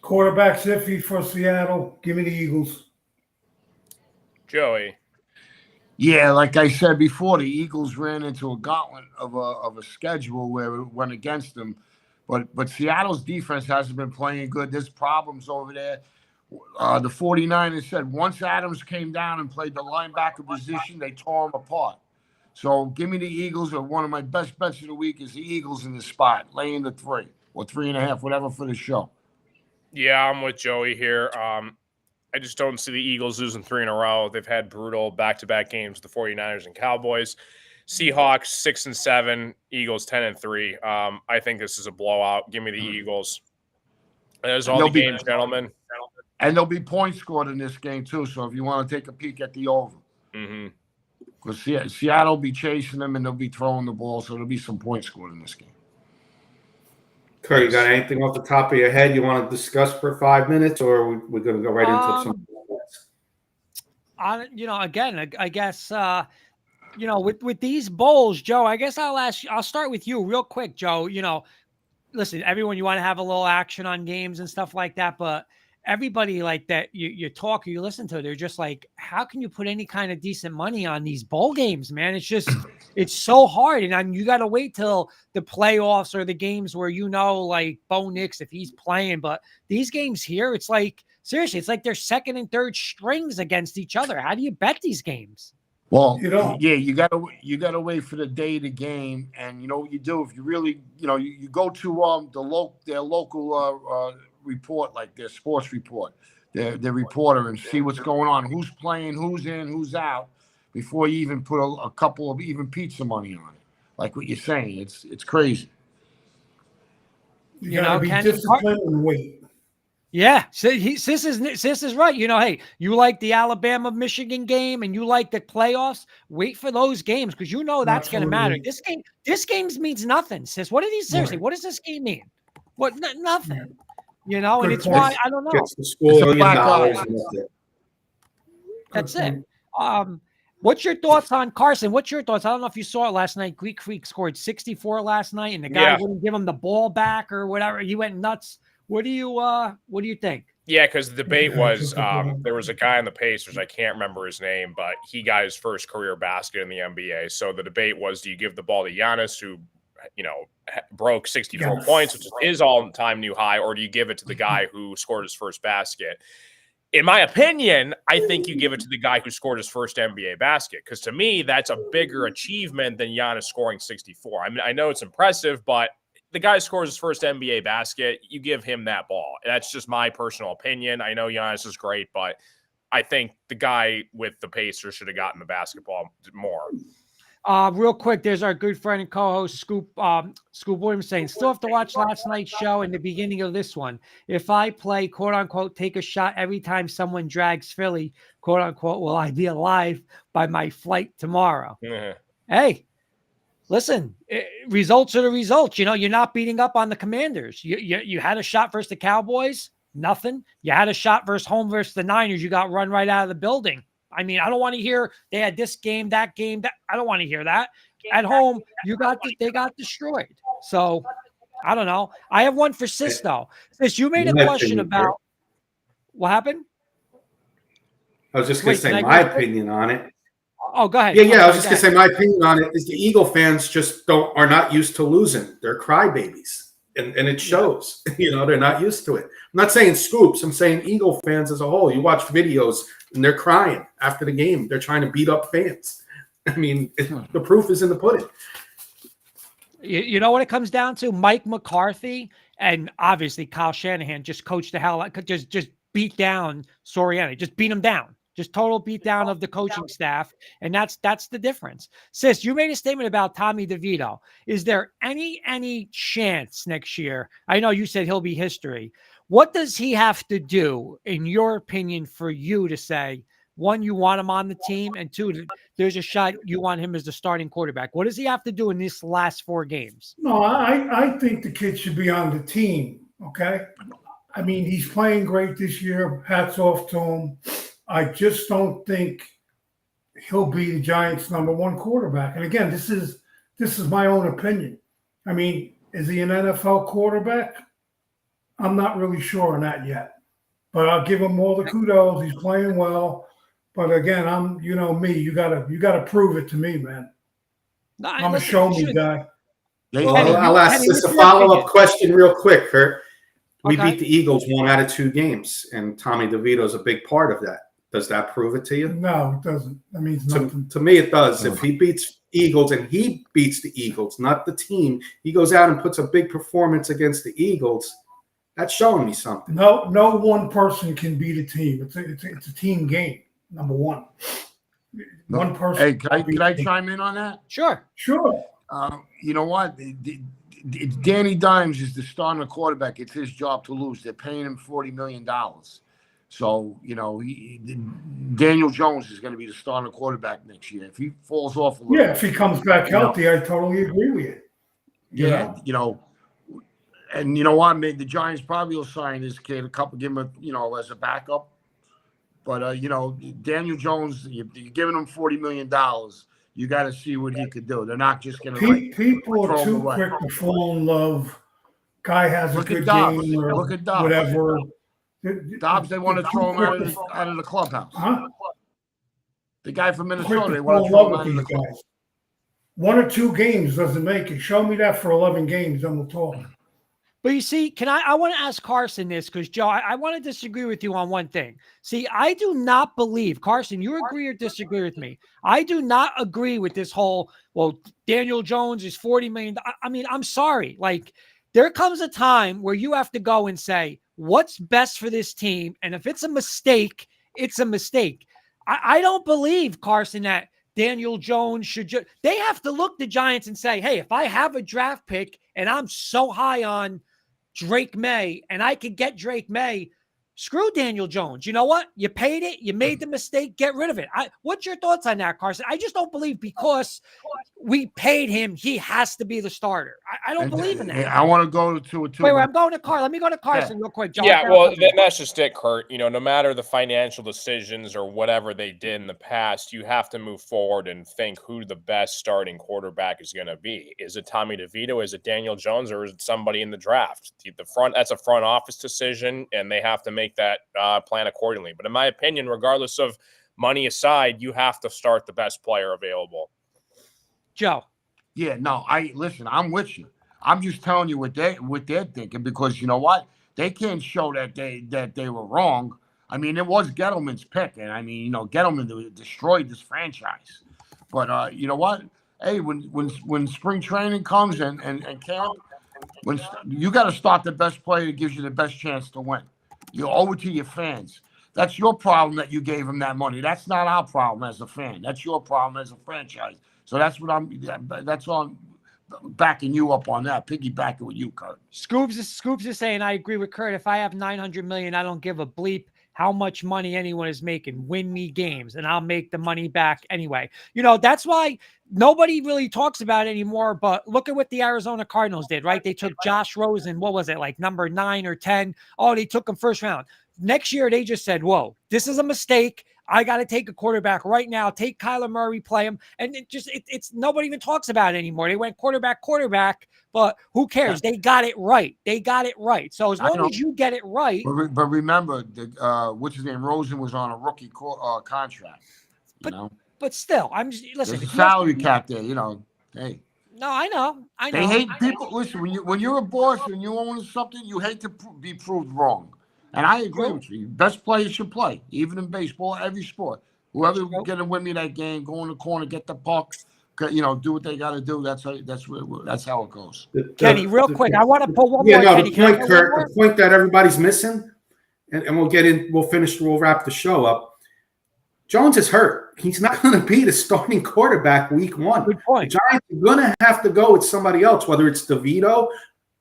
Quarterback's iffy for Seattle. Give me the Eagles. Joey. Yeah, like I said before, the Eagles ran into a gauntlet of a schedule where it went against them. But Seattle's defense hasn't been playing good. There's problems over there. The 49ers said once Adams came down and played the linebacker position, they tore him apart. So give me the Eagles. Or one of my best bets of the week is the Eagles in this spot, laying the 3 or 3.5, whatever for the show. Yeah, I'm with Joey here. I just don't see the Eagles losing 3 in a row. They've had brutal back-to-back games with the 49ers and Cowboys. Seahawks 6-7, Eagles 10-3. I think this is a blowout. Give me the Eagles. There's all the games, gentlemen. And there'll be points scored in this game too. So if you want to take a peek at the over, because Seattle will be chasing them and they'll be throwing the ball, so there'll be some points scored in this game. Kurt, you got anything off the top of your head you want to discuss for 5 minutes, or are we going to go right into some? Again, I guess with these bowls, Joe, I guess I'll start with you real quick, Joe. Listen, everyone, you want to have a little action on games and stuff like that, but everybody like that you talk or you listen to, they're just like, how can you put any kind of decent money on these bowl games, man? It's so hard. And you got to wait till the playoffs or the games where, like Bo Nix, if he's playing, but these games here, it's like, seriously, it's like they're second and third strings against each other. How do you bet these games? Well, you gotta wait for the day of the game, and you know what you do if you really, you go to their local report, like their sports report, their reporter, and see what's going on, who's playing, who's in, who's out, before you even put a couple of even pizza money on it. Like what you're saying, it's crazy. You gotta be disciplined and wait. Yeah, Sis is right. Hey, you like the Alabama-Michigan game and you like the playoffs, wait for those games because that's going to matter. This game means nothing, Sis. What does this game mean? What? Nothing. And it's why I don't know. Gets the school $1 million. That's it. What's your thoughts on Carson? What's your thoughts? I don't know if you saw it last night. Greek Freak scored 64 last night, and the guy wouldn't give him the ball back or whatever. He went nuts. What do you think? Yeah, because the debate was there was a guy on the Pacers, I can't remember his name, but he got his first career basket in the NBA. So the debate was, do you give the ball to Giannis, who broke 64 points, which is his all-time new high, or do you give it to the guy who scored his first basket? In my opinion, I think you give it to the guy who scored his first NBA basket, because to me, that's a bigger achievement than Giannis scoring 64. I mean, I know it's impressive, but the guy scores his first NBA basket, you give him that ball. That's just my personal opinion. I know Giannis is great, but I think the guy with the Pacers should have gotten the basketball more. Real quick, there's our good friend and co-host Scoop Williams saying, still have to watch last night's show and the beginning of this one. If I play, quote unquote, take a shot every time someone drags Philly, quote unquote, will I be alive by my flight tomorrow? Yeah. Hey, listen, results are the results. You're not beating up on the Commanders. You had a shot versus the Cowboys, nothing. You had a shot versus the Niners. You got run right out of the building. I mean, I don't want to hear they had this game, that game. I don't want to hear that. At home, they got destroyed. So I don't know. I have one for Sis though. Sis, you made a question about what happened. I was just going to say my opinion on it. Oh, go ahead. Yeah. I was just going to say my opinion on it is the Eagle fans just are not used to losing. They're crybabies. And it shows, they're not used to it. I'm not saying Scoops. I'm saying Eagle fans as a whole. You watch videos and they're crying after the game. They're trying to beat up fans. I mean, the proof is in the pudding. You know what it comes down to? Mike McCarthy and obviously Kyle Shanahan just coached the hell out, just beat down Soriano, just beat him down. Just total beat down of the coaching staff. And that's the difference. Sis, you made a statement about Tommy DeVito. Is there any chance next year? I know you said he'll be history. What does he have to do, in your opinion, for you to say, one, you want him on the team, and two, there's a shot you want him as the starting quarterback? What does he have to do in these last 4 games? No, I think the kid should be on the team, okay? I mean, he's playing great this year. Hats off to him. I just don't think he'll be the Giants' #1 quarterback. And again, this is my own opinion. I mean, is he an NFL quarterback? I'm not really sure on that yet. But I'll give him all the kudos. He's playing well. But again, I'm me. You gotta prove it to me, man. No, I'm a show me guy. Well, I'll ask this a follow-up question real quick, Kurt. We beat the Eagles 1 out of 2 games, and Tommy DeVito's a big part of that. Does that prove it to you? No, it doesn't. That means nothing. To me, it does. If he beats Eagles, and he beats the Eagles, not the team, he goes out and puts a big performance against the Eagles, That's showing me something. No one person can beat a team. It's a team game. Number one. One person. Hey, can I chime in on that? Sure. Sure. You know what? Danny Dimes is the starting quarterback. It's his job to lose. They're paying him $40 million. So, Daniel Jones is going to be the starting quarterback next year. If he falls off a little Yeah, if he comes back healthy, I totally agree with you. Yeah, and you know what? The Giants probably will sign this kid give him as a backup. But Daniel Jones, you're giving him $40 million. You got to see what he could do. They're not just going to people throw are him too away. quick to fall in love. Guy has Look a at good Dobbs. game or Look at Dobbs. whatever. Dobbs, they want to throw him out of the clubhouse. Huh? The guy from Quick Minnesota, to they want fall to in throw him love out with of the these clubhouse. guys. 1 or 2 games doesn't make it. Show me that for 11 games, then we'll talk. But you see, I want to ask Carson this because, Joe, I want to disagree with you on one thing. See, I do not believe, Carson, you agree or disagree with me? I do not agree with this whole, well, Daniel Jones is $40 million. I mean, I'm sorry. Like, there comes a time where you have to go and say, what's best for this team? And if it's a mistake, it's a mistake. I don't believe, Carson, that Daniel Jones should they have to look the Giants and say, hey, if I have a draft pick and I'm so high on Drake May and I could get Drake May, screw Daniel Jones. You know what? You paid it. You made the mistake. Get rid of it. What's your thoughts on that, Carson? I just don't believe because we paid him, he has to be the starter. I don't believe in that. I want to go to it too. Wait, I'm going to Carson. Let me go to Carson real quick, Joe. Yeah, well, that's just it, Kurt. No matter the financial decisions or whatever they did in the past, you have to move forward and think who the best starting quarterback is going to be. Is it Tommy DeVito? Is it Daniel Jones? Or is it somebody in the draft? That's a front office decision, and they have to make that plan accordingly. But in my opinion, regardless of money aside, you have to start the best player available. Joe. Yeah, no, listen, I'm with you. I'm just telling you what they're thinking because you know what? They can't show that they were wrong. I mean, it was Gettleman's pick, and I mean, Gettleman destroyed this franchise. But you know what? Hey, when spring training comes and camp, when you got to start the best player that gives you the best chance to win. You owe it to your fans. That's your problem that you gave him that money. That's not our problem as a fan. That's your problem as a franchise. So that's all I'm backing you up on that, piggybacking with you, Kurt. Scoops is saying, I agree with Kurt. If I have $900 million, I don't give a bleep how much money anyone is making. Win me games, and I'll make the money back anyway. That's why nobody really talks about it anymore, but look at what the Arizona Cardinals did, right? They took Josh Rosen, what was it, like number 9 or 10? Oh, they took him first round. Next year, they just said, whoa, this is a mistake. I got to take a quarterback right now. Take Kyler Murray, play him. And it's nobody even talks about it anymore. They went quarterback, but who cares? They got it right. So as long as you get it right. But remember, what's his name? Rosen was on a rookie contract. But still, I'm just listen. There's a salary cap there, Hey. No, I know. They hate people. Listen, when you're a boss and you own something, you hate to be proved wrong. And I agree with you. Best players should play, even in baseball, every sport. Whoever's going to win me that game, go in the corner, get the puck, do what they got to do. That's how it goes. Kenny, real quick, I want to pull one more. Yeah, no, Kenny, the point, Kurt, the point that everybody's missing, and we'll wrap the show up. Jones is hurt. He's not going to be the starting quarterback week 1. Good point. The Giants are going to have to go with somebody else, whether it's DeVito,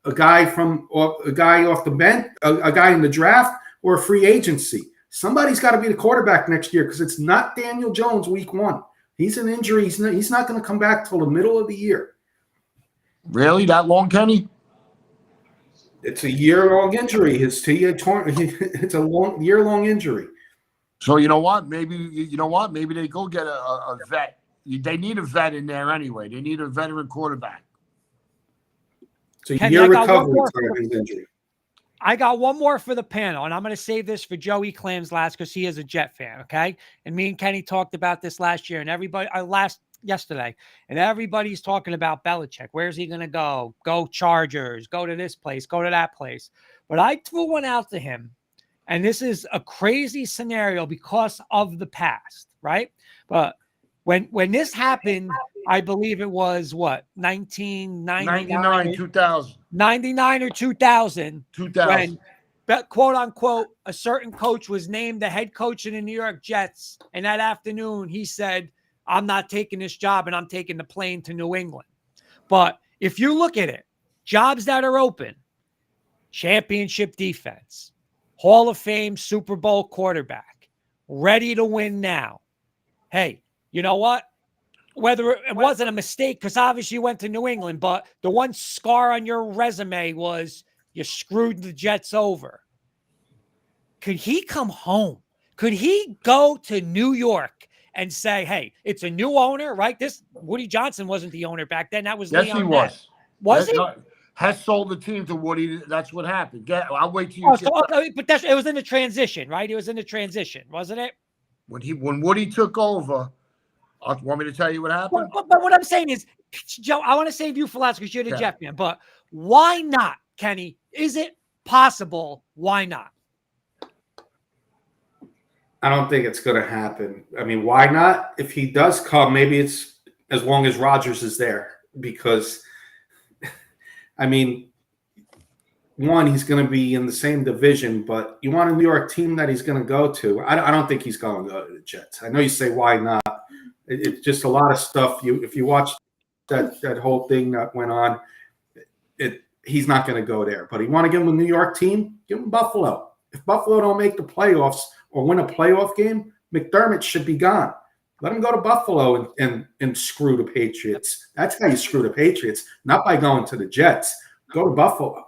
a guy off the bench, a guy in the draft, or a free agency. Somebody's got to be the quarterback next year because it's not Daniel Jones week 1. He's an injury. He's not going to come back till the middle of the year. Really? That long, Kenny? It's a year-long injury. It's a year-long injury. So you know what? Maybe they go get a vet. They need a vet in there anyway. They need a veteran quarterback. So year recovery for his injury. I got one more for the panel, and I'm going to save this for Joey Clams last because he is a Jet fan, okay? And me and Kenny talked about this last year, and yesterday, and everybody's talking about Belichick. Where's he going to go? Go Chargers. Go to this place. Go to that place. But I threw one out to him, and this is a crazy scenario because of the past, right? But When this happened, I believe it was what 1999, 2000. 99 or 2000, 2000. when quote unquote a certain coach was named the head coach of the New York Jets, and that afternoon he said, "I'm not taking this job, and I'm taking the plane to New England." But if you look at it, jobs that are open: championship defense, Hall of Fame, Super Bowl quarterback, ready to win now. Hey, you know what? Whether it wasn't a mistake, because obviously you went to New England, but the one scar on your resume was you screwed the Jets over. Could he come home? Could he go to New York and say, hey, it's a new owner, right? This Woody Johnson wasn't the owner back then. That was Yes, Leon he Ness. was. Was he? Hess sold the team to Woody. That's what happened. I'll wait till you get but it was in the transition, right? It was in the transition, wasn't it? when Woody took over. Want me to tell you what happened? But what I'm saying is, Joe, I want to save you for last because you're the Jeff fan. But why not, Kenny? Is it possible? Why not? I don't think it's going to happen. I mean, why not? If he does come, maybe it's as long as Rodgers is there. Because, I mean, one, he's going to be in the same division, but you want a New York team that he's going to go to. I don't think he's going to go to the Jets. I know you say, why not? It's just a lot of stuff. If you watch that whole thing that went on, he's not going to go there. But you want to give him a New York team, give him Buffalo. If Buffalo don't make the playoffs or win a playoff game, McDermott should be gone. Let him go to Buffalo and screw the Patriots. That's how you screw the Patriots, not by going to the Jets. Go to Buffalo.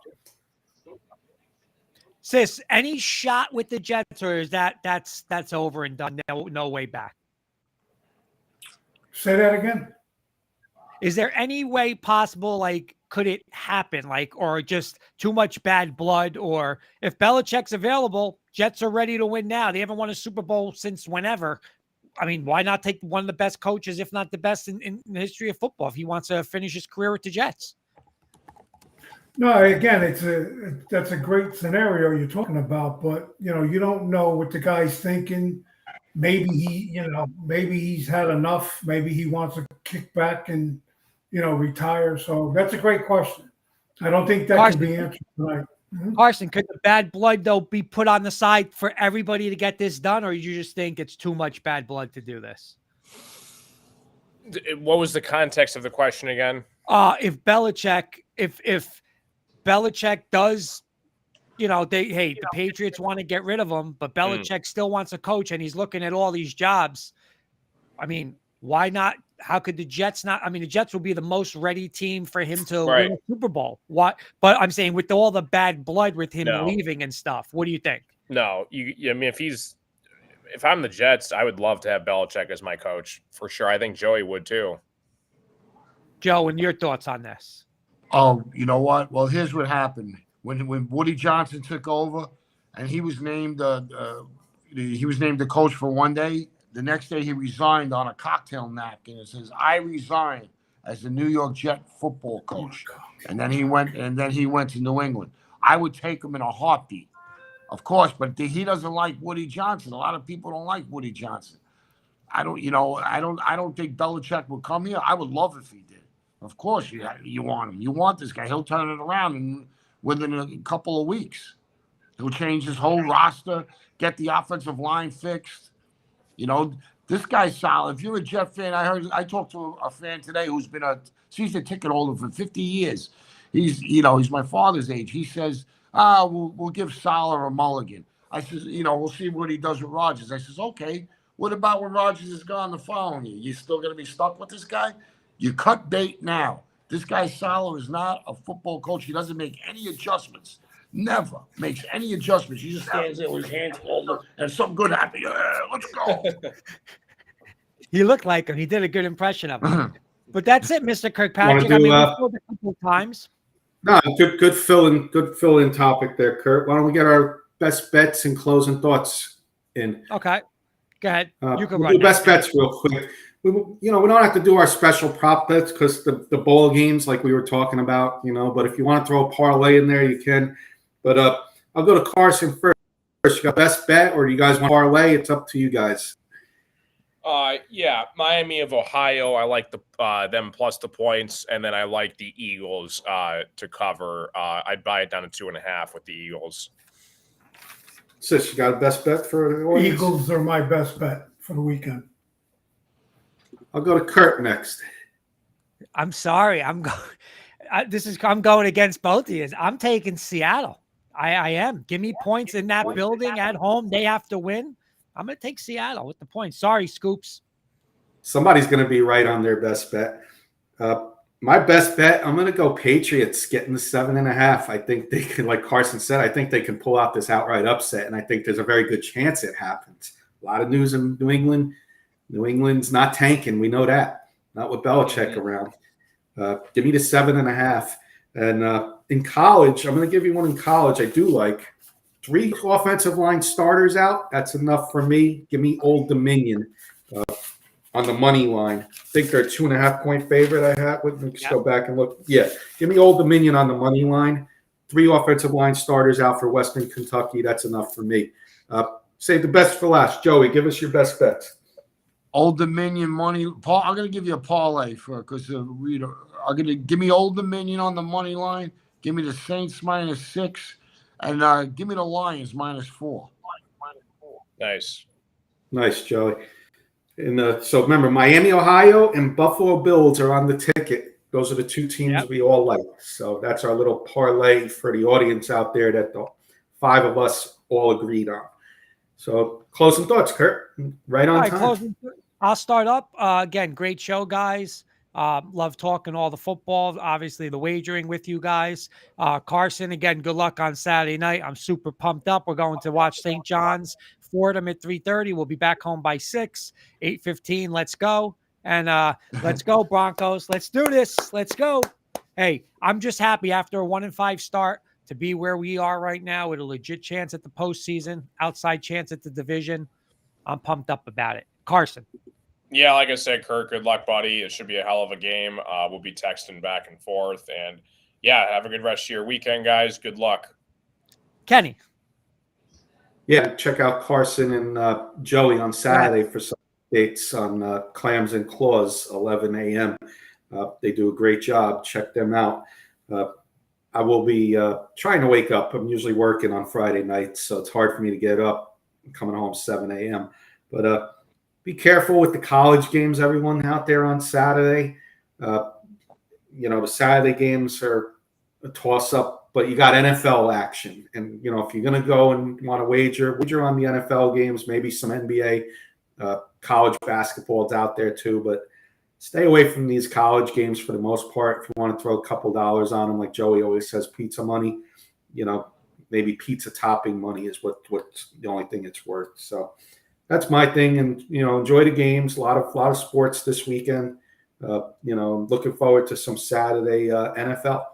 Sis, any shot with the Jets, or is that's over and done? No way back. Say that again. Is there any way possible, like, could it happen, like, or just too much bad blood? Or if Belichick's available, Jets are ready to win now. They haven't won a Super Bowl since whenever. I mean, why not take one of the best coaches, if not the best in the history of football, if he wants to finish his career with the Jets? No, again, that's a great scenario you're talking about, but you don't know what the guy's thinking. Maybe maybe he's had enough. Maybe he wants to kick back and retire. So that's a great question. I don't think that can be answered tonight. Carson, could the bad blood, though, be put on the side for everybody to get this done, or you just think it's too much bad blood to do this? What was the context of the question again? If Belichick does, the Patriots want to get rid of him, but Belichick still wants a coach, and he's looking at all these jobs. I mean, why not? How could the Jets not? I mean, the Jets will be the most ready team for him to win a Super Bowl. What? But I'm saying with all the bad blood with him leaving and stuff, what do you think? No, I mean, if I'm the Jets, I would love to have Belichick as my coach for sure. I think Joey would too. Joe, and your thoughts on this? Oh, you know what? Well, here's what happened when Woody Johnson took over, and he was named the coach for one day. The next day, he resigned on a cocktail napkin. It says, "I resign as the New York Jet football coach." And then he went to New England. I would take him in a heartbeat, of course, but he doesn't like Woody Johnson. A lot of people don't like Woody Johnson. I don't think Belichick would come here. I would love if he did. Of course, you want him. You want this guy. He'll turn it around within a couple of weeks. He'll change his whole roster, get the offensive line fixed. This guy's solid. If you're a Jet fan, I talked to a fan today who's been a season ticket holder for 50 years. He's my father's age. He says, we'll give Salah a mulligan. I says, we'll see what he does with Rodgers. I says, okay, what about when Rodgers is gone the following year? You still going to be stuck with this guy? You cut bait now. This guy Salah is not a football coach. He doesn't make any adjustments. Never makes any adjustments. He just stands there with his hands folded and something good happens. Yeah, let's go. He looked like him. He did a good impression of him. But that's it, Mr. Kirkpatrick. I mean, we've told a couple of times. No, good fill-in topic there, Kurt. Why don't we get our best bets and closing thoughts in? Okay. Go ahead. You can we'll run do best bets real quick. We don't have to do our special prop bets because the bowl games, like we were talking about, but if you want to throw a parlay in there, you can. But I'll go to Carson first. You got best bet, or do you guys want parlay? It's up to you guys. Yeah, Miami of Ohio. I like them plus the points, and then I like the Eagles to cover. I'd buy it down to 2.5 with the Eagles. Sis, you got a best bet for the audience? Eagles are my best bet for the weekend. I'll go to Kurt next. I'm sorry. I'm going against both of you. I'm taking Seattle. I am. Give me points in that building at home. They have to win. I'm going to take Seattle with the points. Sorry, Scoops. Somebody's going to be right on their best bet. My best bet, I'm going to go Patriots getting the 7.5. I think they can, like Carson said, I think they can pull out this outright upset, and I think there's a very good chance it happens. A lot of news in New England. New England's not tanking. We know that. Not with Belichick around. Give me the 7.5. And in college, I'm going to give you one in college I do like. 3 offensive line starters out. That's enough for me. Give me Old Dominion on the money line. I think they're a 2.5-point favorite I had. Let me just go back and look. Yeah, give me Old Dominion on the money line. 3 offensive line starters out for Western Kentucky. That's enough for me. Save the best for last. Joey, give us your best bets. Old Dominion money. Paul, I'm going to give you a parlay because I'm going to give me Old Dominion on the money line. Give me the Saints -6. And give me the Lions -4. Nice, Joey. And so remember, Miami, Ohio, and Buffalo Bills are on the ticket. Those are the 2 teams we all like. So that's our little parlay for the audience out there that the 5 of us all agreed on. So closing thoughts, Kurt. Right on time. I'll start up. Again, great show, guys. Love talking all the football, obviously the wagering with you guys. Carson, again, good luck on Saturday night. I'm super pumped up. We're going to watch St. John's, Fordham at 3:30. We'll be back home by 6, 8:15. Let's go. And let's go, Broncos. Let's do this. Let's go. Hey, I'm just happy after a 1-5 start to be where we are right now with a legit chance at the postseason, outside chance at the division. I'm pumped up about it. Carson. Yeah, like I said, Kurt, good luck, buddy. It should be a hell of a game. We'll be texting back and forth. And, yeah, have a good rest of your weekend, guys. Good luck. Kenny. Yeah, check out Carson and Joey on Saturday for some dates on Clams and Claws, 11 a.m. They do a great job. Check them out. I will be trying to wake up. I'm usually working on Friday nights, so it's hard for me to get up. I'm coming home 7 a.m. But be careful with the college games, everyone out there on Saturday. The Saturday games are a toss-up, but you got NFL action. And, if you're going to go and want to wager on the NFL games, maybe some NBA, college basketball's out there too. But stay away from these college games for the most part. If you want to throw a couple dollars on them, like Joey always says, pizza money, maybe pizza topping money is what's the only thing it's worth. So that's my thing. And, enjoy the games. A lot of sports this weekend. Looking forward to some Saturday NFL.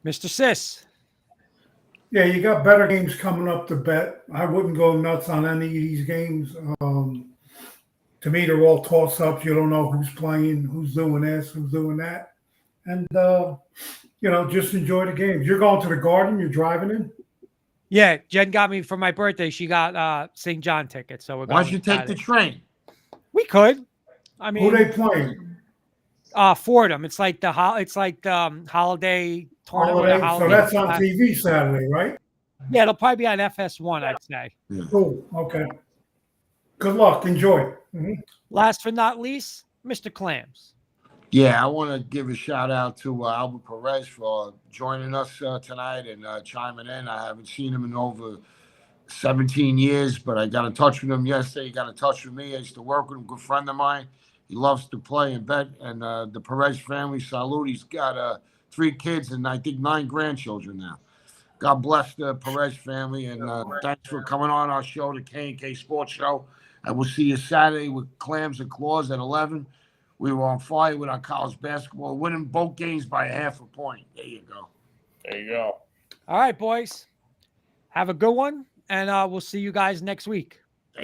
Mr. Sis. Yeah, you got better games coming up to bet. I wouldn't go nuts on any of these games. To me, they're all toss-ups. You don't know who's playing, who's doing this, who's doing that. And, just enjoy the games. You're going to the Garden? You're driving in? Yeah, Jen got me for my birthday. She got St. John tickets. So we're going. Why don't you take the train? We could. I mean, who they playing? Fordham. It's like the holiday tournament. So that's on TV Saturday, right? Yeah, it'll probably be on FS1, I'd say. Yeah. Cool. Okay. Good luck. Enjoy. Mm-hmm. Last but not least, Mr. Clams. Yeah, I want to give a shout out to Albert Perez for joining us tonight and chiming in. I haven't seen him in over 17 years, but I got in touch with him yesterday. He got in touch with me. I used to work with him, good friend of mine. He loves to play and bet. And the Perez family, salute. He's got 3 kids and I think 9 grandchildren now. God bless the Perez family. And thanks for coming on our show, the K&K Sports Show. And we'll see you Saturday with Clams and Claws at 11. We were on fire with our college basketball, winning both games by ½ point. There you go. There you go. All right, boys. Have a good one, and we'll see you guys next week.